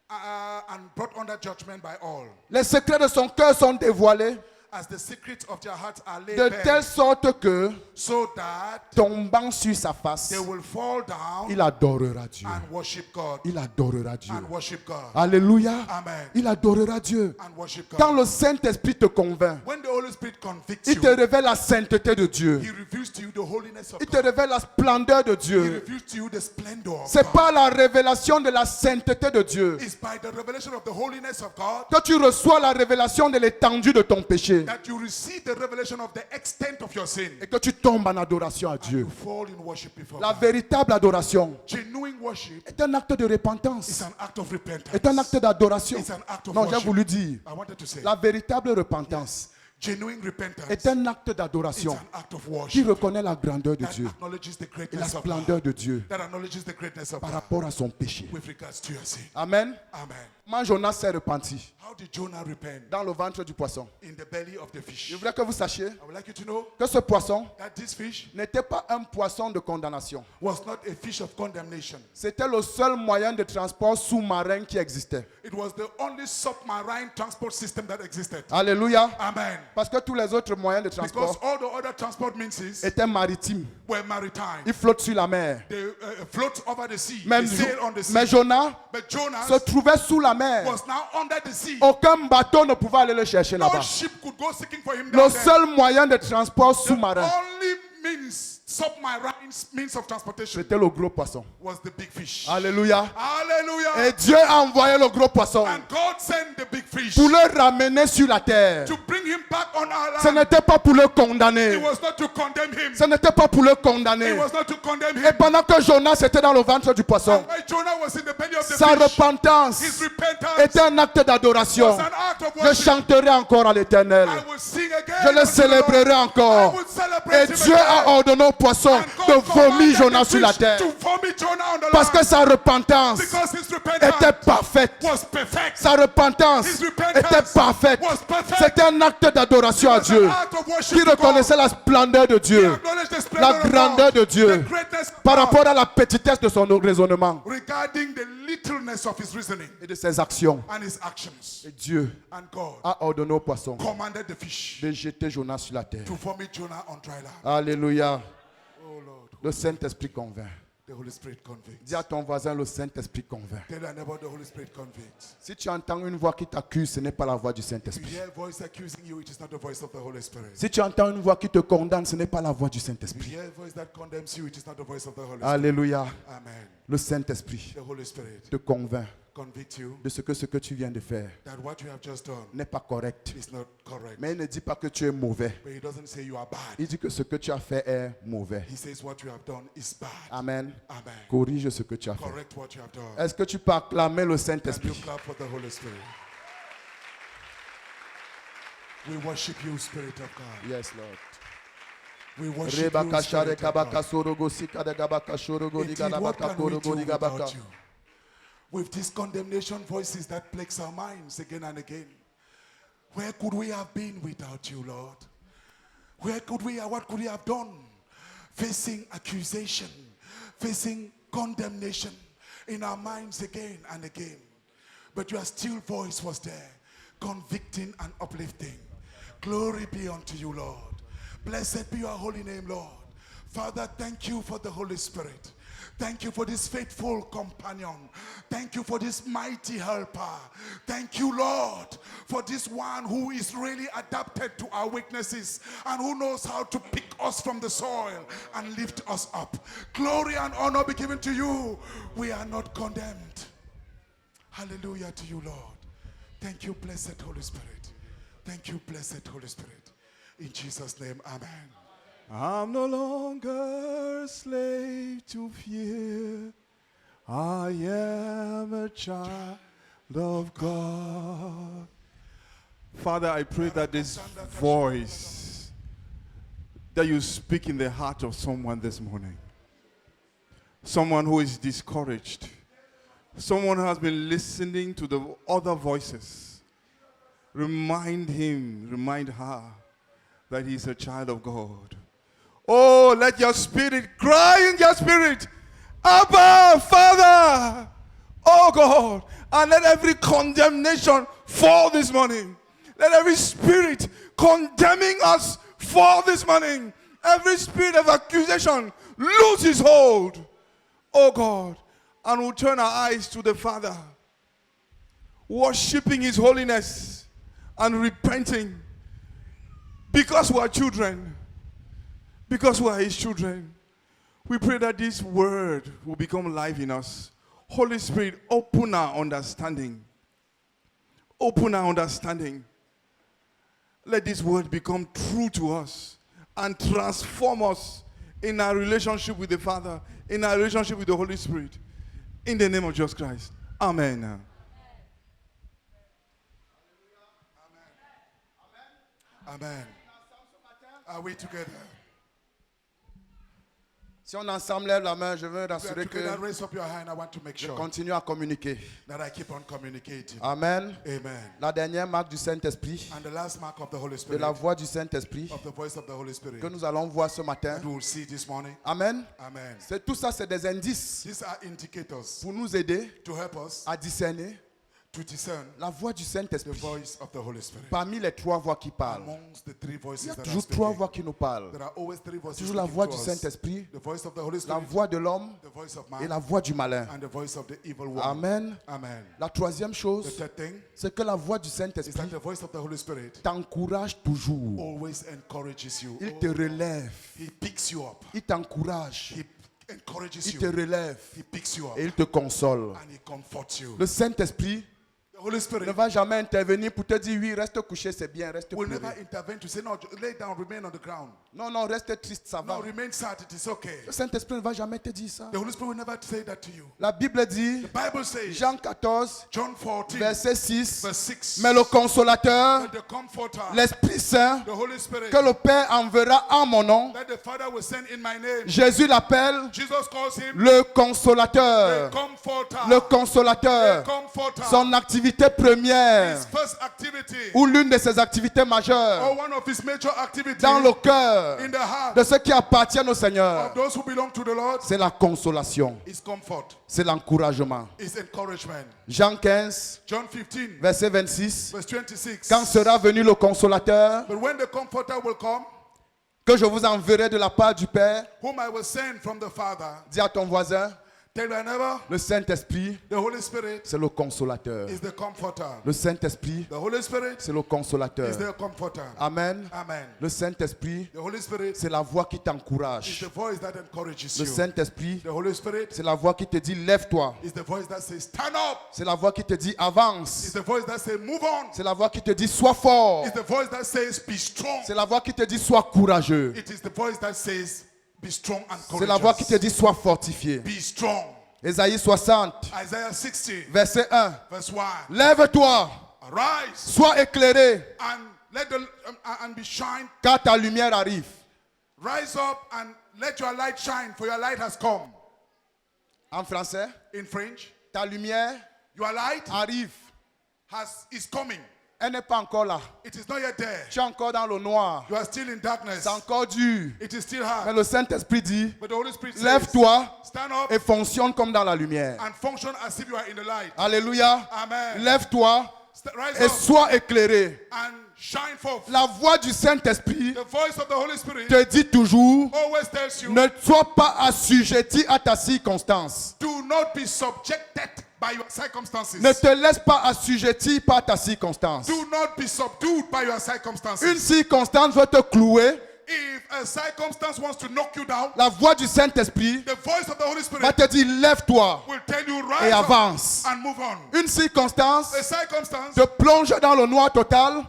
and brought under judgment by all, les secrets de son cœur sont dévoilés as the secrets of their hearts are laid de bare, telle sorte que, so that tombant sur sa face, they will fall down il adorera Dieu. and worship God. Il adorera Dieu. And worship God. Alléluia. Amen. Il adorera Dieu. And worship Quand God. le Saint-Esprit te convainc, When the Holy Spirit convicts il te you, révèle la sainteté de Dieu. he reveals to you the holiness of Il te God. révèle la splendeur de He Dieu. reveals to you the splendor of C'est God. par la révélation de la sainteté de Dieu It's by the revelation of the holiness of God que tu reçois la révélation de l'étendue de ton péché that you receive the revelation of the extent of your sin. et que tu tombes en adoration à Dieu. You fall in worship before La God. véritable adoration Genuine worship est un acte de is repentance, an act of repentance. est un acte d'adoration. It's an act of Non, j'ai worship. voulu dire, I wanted to say la véritable repentance Genuine repentance est un acte is d'adoration an act of qui worship reconnaît la grandeur de that Dieu acknowledges the et la greatness of splendeur God, de Dieu that acknowledges the greatness of par God rapport à son péché. with regards to your sin. Amen. Amen. Comment Jonas s'est repenti How did Jonah repent? dans le ventre du poisson? In the belly of the fish. Je voudrais que vous sachiez I would like you to know que ce poisson that this fish n'était pas un poisson de condamnation. was not a fish of condemnation. C'était le seul moyen de transport sous-marin qui existait. It was the only submarine transport system that existed. Alléluia. Amen. Parce que tous les autres moyens de Because transport all the other transport means étaient maritimes. were maritime. Ils flottent sur la mer. They float over the sea. Même They sail on the sea. mais Jonas But Jonas se trouvait sous la mer. was now under the sea. Aucun bateau ne pouvait aller le chercher No là-bas. ship could go seeking for him Le down there. seul moyen de transport sous-marin, Only means, submarine means of transportation c'était le gros poisson. was the big fish. Alléluia. Hallelujah. Et Dieu a envoyé le gros poisson And God sent the big fish pour le ramener sur la terre. to bring him back on our Ce land. n'était pas pour le It condamner. was not to condemn him. Ce n'était pas pour le condamner. It was not to condemn Et him. pendant que Jonas était dans le ventre du poisson, And while Jonah was in the belly of the sa fish, repentance his repentance était un acte d'adoration. was an act of Je worship. chanterai encore à l'Éternel. I will sing again. Je le unto the célébrerai Lord. encore. I will celebrate Et him Dieu again. a ordonné au poisson And de God vomir commanded Jonas the sur la fish terre. to vomit Jonah on the Parce que land. sa repentance Because his était repentance parfaite. was perfect. Sa repentance His repentance était parfaite. was perfect. C'était un acte d'adoration à It was Dieu an act of worship qui to God. reconnaissait la splendeur de He Dieu, acknowledged the la splendor of grandeur God, de Dieu the greatness of par God, rapport à la petitesse de son raisonnement regarding the littleness of his reasoning et de ses actions. and his actions. Et Dieu And God a ordonné au poisson commanded the fish de jeter Jonas sur la terre. to vomit Jonah on dry land. Alléluia. Oh Lord, Le Saint-Esprit convainc. the Holy Spirit convicts. Dis à ton voisin, le Saint-Esprit convainc. Tell your neighbor, the Holy Spirit convicts. Si tu entends une voix qui t'accuse, ce n'est pas la voix du If you Saint-Esprit. hear a voice accusing you, it is not the voice of the Holy Spirit. Si tu entends une voix qui te condamne, ce n'est pas la voix du If you Saint-Esprit. hear a voice that condemns you, it is not the voice of the Holy Spirit. Alléluia. Amen. Le Saint-Esprit The Holy Spirit te convainc convict you de ce que tu viens de faire that what you have just done n'est pas correct. is not correct. Mais il ne dit pas que tu es mauvais. But he doesn't say you are bad. Il dit que ce que tu as fait est mauvais. He says what you have done is bad. Amen. Amen. Corrige ce que tu as fait. Correct what you have done. Est-ce que tu peux acclamer le And you Saint-Esprit? clap for the Holy Spirit. We worship you, Spirit of God. Yes, Lord. We worship you, Rebaka share Spirit of kabaka God. sorogo sika de gabaka shorogo Indeed, diga what labaka can we do korogo diga baka. without you? With these condemnation voices that plagues our minds again and again. Where could we have been without you, Lord? Where could we have, what could we have done? Facing accusation, facing condemnation in our minds again and again. But your still voice was there, convicting and uplifting. Glory be unto you, Lord. Blessed be your holy name, Lord. Father, thank you for the Holy Spirit. Thank you for this faithful companion. Thank you for this mighty helper. Thank you, Lord, for this one who is really adapted to our weaknesses and who knows how to pick us from the soil and lift us up. Glory and honor be given to you. We are not condemned. Hallelujah to you, Lord. Thank you, blessed Holy Spirit. Thank you, blessed Holy Spirit. In Jesus' name, amen. I'm no longer a slave to fear. I am a child of God. Father, I pray that this voice that you speak in the heart of someone this morning, someone who is discouraged, someone who has been listening to the other voices, remind him, remind her that he is a child of God. Oh, let your spirit cry in your spirit, Abba, Father, oh God, and let every condemnation fall this morning. Let every spirit condemning us fall this morning. Every spirit of accusation lose its hold, oh God, and we'll turn our eyes to the Father, worshiping his holiness and repenting because we are children. Because we are his children, we pray that this word will become life in us. Holy Spirit, open our understanding. Open our understanding. Let this word become true to us and transform us in our relationship with the Father, in our relationship with the Holy Spirit. In the name of Jesus Christ. Amen. Amen. Are we together? Si on ensemble lève la main, je veux We are rassurer together. que Raise up your hand. I want to make je sure continue à communiquer. that I keep on communicating. Amen. Amen. La dernière marque du Saint-Esprit, And the last mark of the Holy de Spirit, la voix du Saint-Esprit, of the voice of the Holy Spirit, que nous allons voir ce matin. that we will see this morning. Amen. Amen. Tout ça, c'est des indices These are indicators pour nous aider to help us à discerner to discern la voix du the Saint-Esprit. voice of the Holy Spirit. Parmi les trois voix qui parlent, Amongst the three il y voices a that are toujours trois speaking, voix qui nous parlent. there are always three voices Toujours la speaking voix to du us. Saint-Esprit, The voice of the Holy la Spirit, voix de l'homme the voice of et man, la voix du malin. and the voice of the evil one. Amen. Amen. La troisième The chose, third thing c'est que la voix du is Saint-Esprit that the voice of the Holy Spirit t'encourage toujours. always encourages you. Il te relève. He picks you up. Il t'encourage. He encourages Il te you. relève. He picks you up Et il te console. and he comforts you. Le Saint-Esprit The Holy ne Spirit va jamais intervenir pour te dire oui, reste couché, c'est bien, reste will pleurer. never intervene to say, no, lay down, remain on the ground. Non, non, reste triste, ça va. No, remain sad, it is okay. Le Saint-Esprit ne va jamais te dire ça. The Holy Spirit will never say that to you. La Bible dit, The Bible says, Jean 14, John 14, verset 6, verse 6, mais le consolateur, that the Comforter, l'Esprit Saint, the Holy Spirit, que le Père enverra en mon nom, that the Father will send in my name. Jésus l'appelle Jesus calls him le the consolateur. Comforter. Le The consolateur. Comforter. Son activité première, His first activity, ou l'une de ses activités majeures, or one of his major activities dans le cœur in the heart de ceux qui appartiennent au Seigneur, of those who belong to the Lord, c'est la consolation, is comfort, c'est l'encouragement. is encouragement. Jean 15, John 15, verset 26. verse 26. Quand sera venu le consolateur, But when the Comforter will come, que je vous enverrai de la part du Père, whom I will send from the Father, dis à ton voisin, tell thy neighbor, le Saint-Esprit, the Holy Spirit c'est le consolateur. is the Comforter. Le Saint-Esprit, The Holy Spirit c'est le is consolateur. the Comforter. Amen. Amen. Le Saint-Esprit, The Holy Spirit c'est la voix qui is t'encourage. the voice that encourages Le you. Saint-Esprit, The Holy Spirit c'est la voix qui te dit lève-toi. is the voice that says stand up. C'est la voix qui te dit It's avance. the voice that says move on. C'est la voix qui te dit sois fort. It's the voice that says be strong. C'est la voix qui te dit sois courageux. It is the voice that says be strong and C'est la voix qui te courageous. dit sois fortifié. Be strong. Ésaïe 60, Isaiah 60, verset 1. verse 1. Lève-toi, Arise sois éclairé, and let the and be shine. car ta lumière arrive. Rise up and let your light shine, for your light has come. En français, In French, ta lumière your light arrive. is coming. Elle n'est pas encore là. It is not yet there. Tu es encore dans le noir. You are still in darkness. C'est encore dur. It is still Mais hard. le Saint-Esprit dit, But the Holy Spirit says, lève-toi stand up et fonctionne comme dans la lumière. and function as if you are in the light. Alléluia. Amen. Lève-toi Rise et up sois éclairé. and shine forth. La voix du Saint-Esprit The voice of the Holy Spirit te dit toujours, always tells you, ne sois pas assujetti à ta circonstance. do not be subjected by your circumstances. Ne te laisse pas assujetti par ta circonstance. Do not be subdued by your circumstances. Une circonstance veut te clouer. If a circumstance wants to knock you down, La voix du Saint-Esprit the voice of the Holy va Spirit te dire, lève-toi will tell you et rise up avance. and move on. Une circonstance A circumstance te plonge dans le noir total.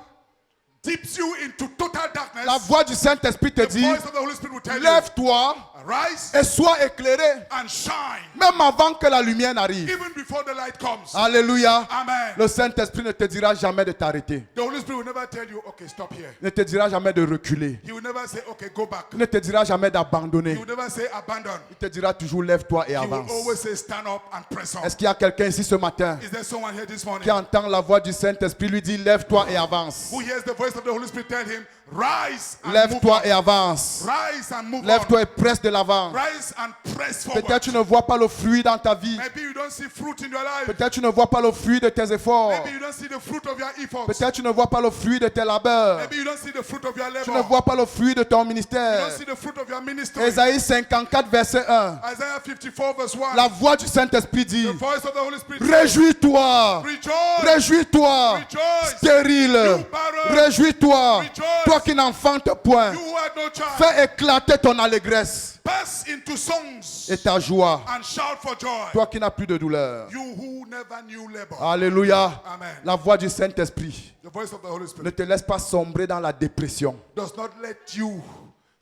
dips you into total darkness. La voix du Saint-Esprit te The dit, voice of the Holy Spirit will tell you, lève-toi arise et sois éclairé, and shine, même avant que la lumière n'arrive. even before the light comes. Alléluia. Amen. Le Saint-Esprit ne te dira jamais de t'arrêter. The Holy Spirit will never tell you, okay, stop here. Ne te dira jamais de reculer. He will never say, okay, go back. Ne te dira jamais He d'abandonner. will never say, abandon. Il te dira toujours lève-toi et He will avance. always say, stand up and press on. Est-ce qu'il y a quelqu'un ici ce matin Is there someone here this morning qui entend la voix du Saint-Esprit lui dit lève-toi et avance. who hears the voice of the Holy Spirit tell him, rise and move Lève-toi on. et avance. Rise and move Lève-toi on. et presse de l'avant. Rise and press forward. Peut-être tu ne vois pas le fruit dans ta vie. Maybe you don't see fruit in your life. Peut-être tu ne vois pas le fruit de tes efforts. Maybe you don't see the fruit of your efforts. Peut-être tu ne vois pas le fruit de tes labeurs. Maybe you don't see the fruit of your Tu ne labor. vois pas le fruit de ton You ministère. don't see the fruit of your ministry. Ésaïe 54 verset 1. Isaiah 54 verse 1. La voix du Saint-Esprit dit, The voice of the Holy Spirit. réjouis-toi, Rejoice. réjouis-toi, Rejoice. stérile, You barren. réjouis-toi, Rejoice. toi qui n'enfantes point, You who had no child. fais éclater ton allégresse Burst into songs et ta joie, and shout for joy. toi qui n'as plus de douleur. You who never knew labor. Alléluia. Amen. La voix du Saint-Esprit The voice of the Holy ne Spirit te laisse pas sombrer dans la dépression. does not let you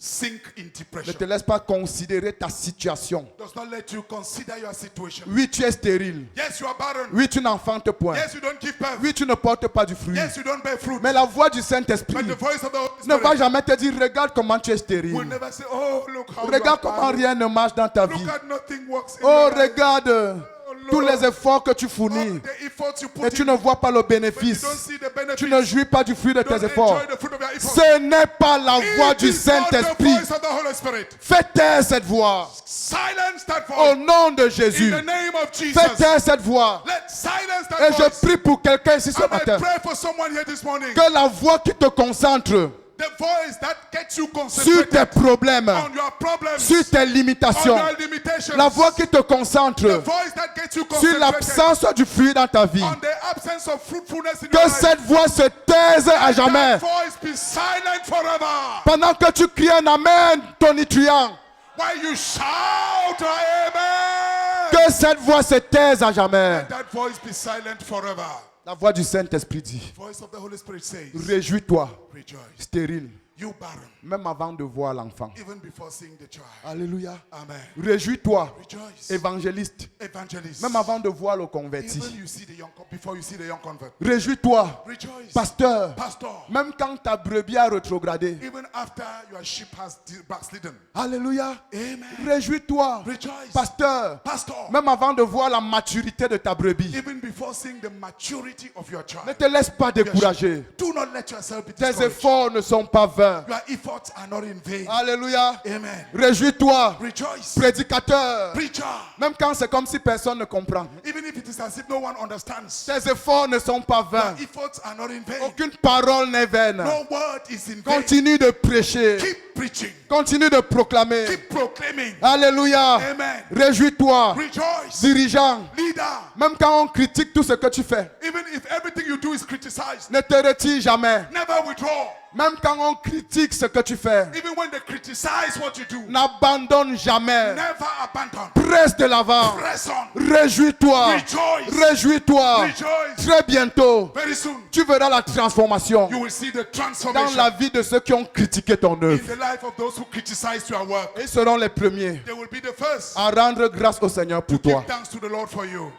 sink in Ne te depression. laisse pas considérer ta situation. Does not let you consider your situation. Oui, tu es stérile. Yes, you are barren. Oui, tu n'enfantes point. Yes, you don't give birth. Oui, tu ne portes pas du fruit. Yes, you don't bear fruit. Mais la voix du Saint-Esprit But the voice of the Holy ne va Spirit jamais te dire, regarde comment tu es will stérile. never say, oh, look how you Regarde are comment barren. rien ne marche dans ta vie. Look at nothing works in Oh, your life. regarde tous les efforts que tu All fournis the efforts you et put tu in, ne vois pas le but you bénéfice. don't see the benefits. Tu ne jouis pas du fruit de You don't tes efforts. enjoy the fruit of your efforts. Ce n'est pas la voix It du is not the Saint-Esprit. voice of the Holy Spirit. Fais taire cette voix. Silence that Au voice. nom de In Jésus. the name of Fais Jesus. taire cette voix. Let silence that Et je voice. prie pour quelqu'un ici ce And I matin. pray for someone here this morning. Que la voix qui te concentre The voice that gets you sur tes concentrated problèmes, on your problems, sur tes on limitations. your limitations. La voix qui te concentre The voice that gets you sur concentrated l'absence du fruit dans ta vie. on the absence of fruitfulness in your Que life. cette voix se taise à jamais. That voice be silent forever. Pendant que tu cries un amen tonitruant, While you shout amen. que cette voix se taise à jamais. Let that voice be silent forever. La voix du Saint-Esprit dit, Voice of the Holy Spirit says, réjouis-toi, rejoice. stérile, You barren, même avant de voir l'enfant. even before seeing the child. Alléluia. Amen. Réjouis-toi, Rejoice. évangéliste, Evangelist. même avant de voir le converti. Even you see the young, before you see the young convert. Réjouis-toi, Rejoice. pasteur, Pastor. même quand ta brebis a rétrogradé. Even after your sheep has backslidden. Alléluia. Amen. Réjouis-toi, Rejoice. pasteur, Pastor. même avant de voir la maturité de ta brebis. Even before seeing the maturity of your child. Ne te laisse pas décourager. Do not let yourself be Tes discouraged. efforts ne sont pas vains. Your efforts are not in vain. Alléluia. Amen. Réjouis-toi, Rejoice. prédicateur. Preacher. Même quand c'est comme si personne ne comprend. Even if it is as if no one understands. Tes efforts ne sont pas vains. Your efforts are not in vain. Aucune parole n'est vaine. No word is in vain. Continue de prêcher. Keep preaching. Continue de proclamer. Keep proclaiming. Alléluia. Amen. Réjouis-toi, Rejoice. dirigeant. Leader. Même quand on critique tout ce que tu fais, Even if everything you do is criticized, ne te retire jamais. never withdraw. Même quand on critique ce que tu fais, Even when they criticize what you do, n'abandonne jamais. never abandon. Presse de l'avant. Press on. Réjouis-toi. Rejoice. Réjouis-toi. Rejoice. Très bientôt, Very soon, tu verras la transformation you will see the dans transformation la vie de ceux qui ont critiqué ton in œuvre. the life of those who criticize your work. Ils seront les premiers They will be the first à rendre grâce au Seigneur pour to toi. give thanks to the Lord for you.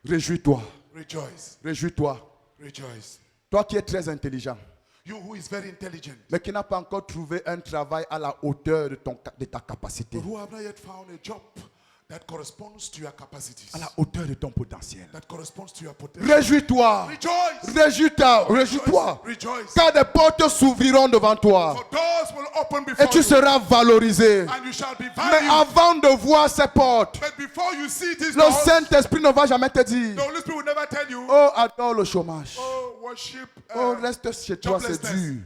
Réjouis-toi. Rejoice. Réjouis-toi. Rejoice. Toi qui es très intelligent, You who is very intelligent, mais qui n'a pas encore trouvé un travail à la hauteur de ta capacité, but who have not yet found a job that corresponds to your capacities, à la hauteur de ton potentiel. that corresponds to your potential. Réjouis-toi. Rejoice. Réjouis-toi. Réjouis-toi. Rejoice. Car des portes s'ouvriront devant toi For doors will open et before tu you, seras valorisé. and you shall be Mais valued. avant de voir ces portes, But before you see these le doors, Saint-Esprit ne va jamais te the dire, Holy Spirit will never tell you, oh, adore le chômage. oh, worship, Oh, reste chez toi, c'est joblessness. dur.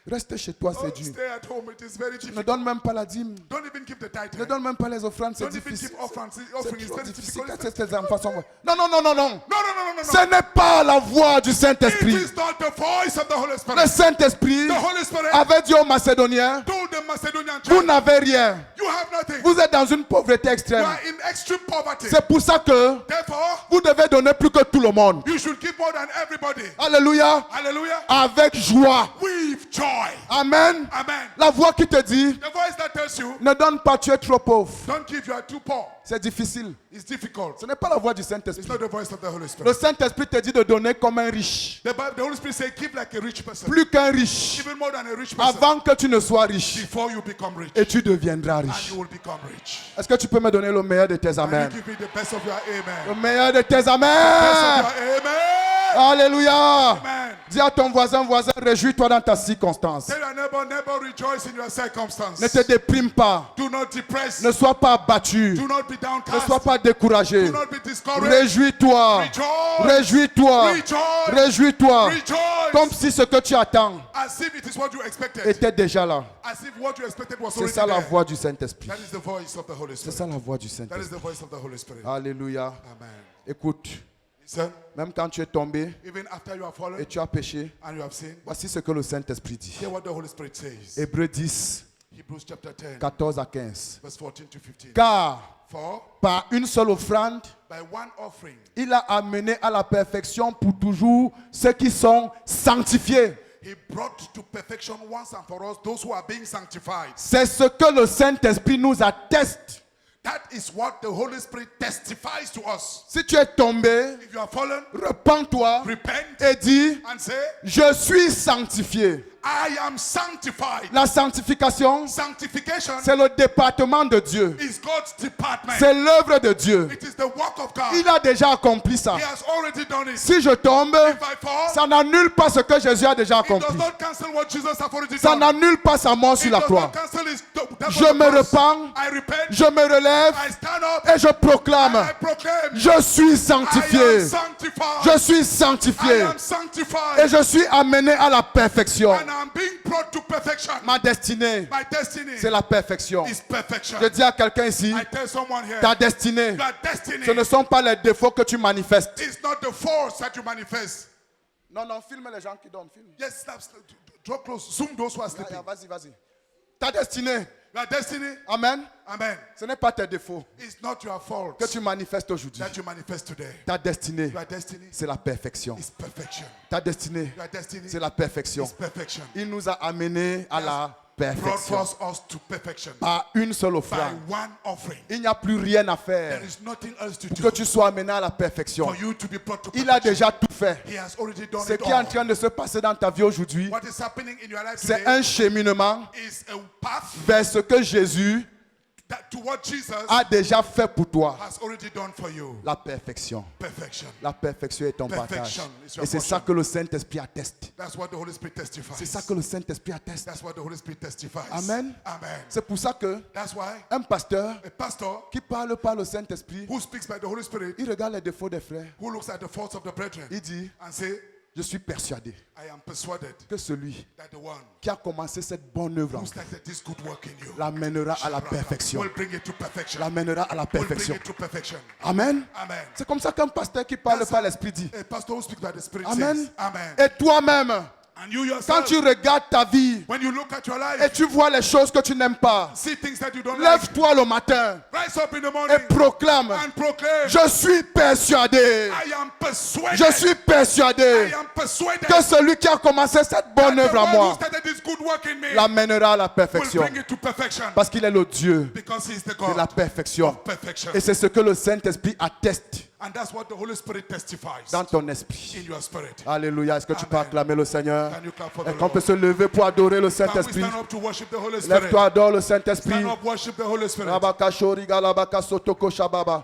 Reste chez toi, Oh, c'est dur. stay at home. It is very Ne difficult. donne même pas la dîme. Don't even give the tithe. Ne donne même pas les offrandes, c'est Don't even difficile. give offerings. C'est Offering is trop very difficile. difficult. Qu'est-ce que tes enfants sont- Non, non, non, non, non. No, no, no, no, no, Ce no. n'est pas la voix du It Saint-Esprit. is not the voice of the Holy Le Spirit. Saint-Esprit The Holy Spirit avait dit aux Macédoniens, told the Macedonian vous church, n'avez rien. you have nothing. Vous êtes dans une pauvreté You extrême. are in extreme poverty. C'est pour ça que Therefore, vous devez donner plus que tout le monde. you should give more than everybody. Alléluia. Hallelujah. Avec joie. With joy. Amen. Amen. La voix qui te dit, The voice that tells you, ne donne pas, tu es trop pauvre. don't give, you are too poor. C'est difficile. It's difficult. Ce n'est pas la voix du It's Saint-Esprit. not the voice of the Holy Le Spirit. Saint-Esprit te dit de donner comme un riche. The Holy Spirit says, give like a rich person. Plus qu'un riche. Even more than a rich person. Avant que tu ne sois riche. Before you become rich. Et tu deviendras And riche. you will become rich. Est-ce que tu peux me donner le meilleur de tes And amens? you give me the best of your Le amen. meilleur de tes Best of amens. your amen. Alléluia. Amen. Dis à ton voisin, réjouis-toi dans ta circonstance. Tell your neighbor, neighbor, rejoice in your circumstance. Ne te déprime pas. Do not depress. Ne sois pas abattu. Do not be Ne downcast. sois pas découragé. Do not be discouraged. Réjouis-toi. Rejoice. Réjouis-toi. Rejoice. Réjouis-toi. Rejoice. Comme si ce que tu attends As if it is what you expected. était déjà là. As if what you expected was C'est already ça la there. voix du Saint-Esprit. That is the voice of the Holy C'est Spirit. ça la voix du That is Saint-Esprit. the voice of the Holy Spirit. Alléluia. Amen. Écoute, Listen, même quand tu es tombé even after you have fallen et tu as péché, and you have sinned, voici ce que le Saint-Esprit dit. hear what the Holy Spirit says. Hébreux 10, Hebrews chapter 10, 14 à 15. verse 14 to 15. Car For par une seule offrande, by one offering, il a amené à la perfection pour toujours ceux qui sont sanctifiés. He brought to perfection once and for us those who are being sanctified. C'est ce que le Saint-Esprit nous atteste. That is what the Holy Spirit testifies to us. Si tu es tombé, If you are fallen, repens-toi repent et dis, and say, je suis sanctifié. I am sanctified. La sanctification, Sanctification c'est le département de Dieu. is God's department. C'est l'œuvre de Dieu. It is the work of God. Il a déjà accompli ça. He has already done it. Si je tombe, If I fall, ça n'annule pas ce que Jésus a déjà it does accompli. not cancel what Jesus has already Ça done. n'annule pas sa mort It sur la does croix. not cancel his death Je on the me cross. repens, I repent. je me relève I stand up. et je proclame, I proclaim. je suis I sanctifié. am sanctified. Je suis I sanctifié. am sanctified. Et je suis amené à la perfection. And I'm being brought to perfection. Ma destinée, My destiny c'est la perfection. is perfection. Je dis à quelqu'un ici, I tell someone here, ta destinée, your destiny ce ne sont pas les défauts que tu manifestes. is not the force that you manifest. Non, non, filme les gens qui dorment. Filme. Yes, draw close. Zoom those who are sleeping. Vas-y, vas-y. Ta destinée, Your destiny, amen, amen, ce n'est pas tes défauts is not your fault que tu manifestes aujourd'hui. that you manifest today. Ta destinée, Your destiny c'est la perfection. is perfection. Ta destinée, Your destiny c'est la perfection. is perfection. Il nous a amenés à la Brought perfection. us to perfection Par une seule by offrande. one offering. Il n'y a plus rien à faire There is nothing else to pour que do tu sois amené à la perfection. for you to be brought to Il a perfection. déjà tout fait. He has already done Ce it qui est en all. train de se passer dans ta vie aujourd'hui, What is happening in your life c'est today un cheminement is a path vers ce que Jésus that to what Jesus a déjà fait pour toi. has already done for you. La perfection. Perfection. La perfection est ton partage. Perfection is your Et c'est ça portion. que le Saint-Esprit atteste. That's what the Holy Spirit testifies. C'est ça que le Saint-Esprit atteste. That's what the Holy Spirit testifies. Amen. Amen. C'est pour ça que That's why un pasteur a pastor qui parle par le Saint-Esprit, who speaks by the Holy Spirit, il regarde les défauts des frères. who looks at the faults of the brethren Il dit, and say, je suis persuadé I am persuaded que celui that the one qui a commencé cette bonne œuvre en who vous started this good work in you l'amènera à la perfection. will bring it to perfection. L'amènera à la Will bring perfection. it to perfection. Amen. Amen. C'est comme ça qu'un pasteur qui parle par l'Esprit dit, A pastor who speaks by the Spirit Amen. says, Amen. et toi-même, And you quand yourself, tu regardes ta vie when you look at your et life, tu vois les choses que tu n'aimes pas, see things that you don't like, lève-toi le matin rise up in the et morning proclame, and proclaim, je suis persuadé, I am persuaded. je suis persuadé I am persuaded que celui qui a commencé cette bonne that the œuvre en one who moi started this good work in me l'amènera à la will perfection. bring it to perfection. Parce qu'il est le Dieu Because he is the de la God perfection. of perfection. Et c'est ce que le Saint-Esprit atteste And that's what the Holy Spirit testifies dans ton esprit. in your spirit. Alléluia. Est-ce que tu peux Amen. acclamer le Seigneur? Can you clap for the Est-ce qu'on peut Lord? se lever pour adorer le Can we Saint-Esprit? stand up to worship the Holy Spirit? Lève-toi, adore le Saint-Esprit. Stand up, worship the Holy Spirit. Rabaka shori galabaka sotoko shababa.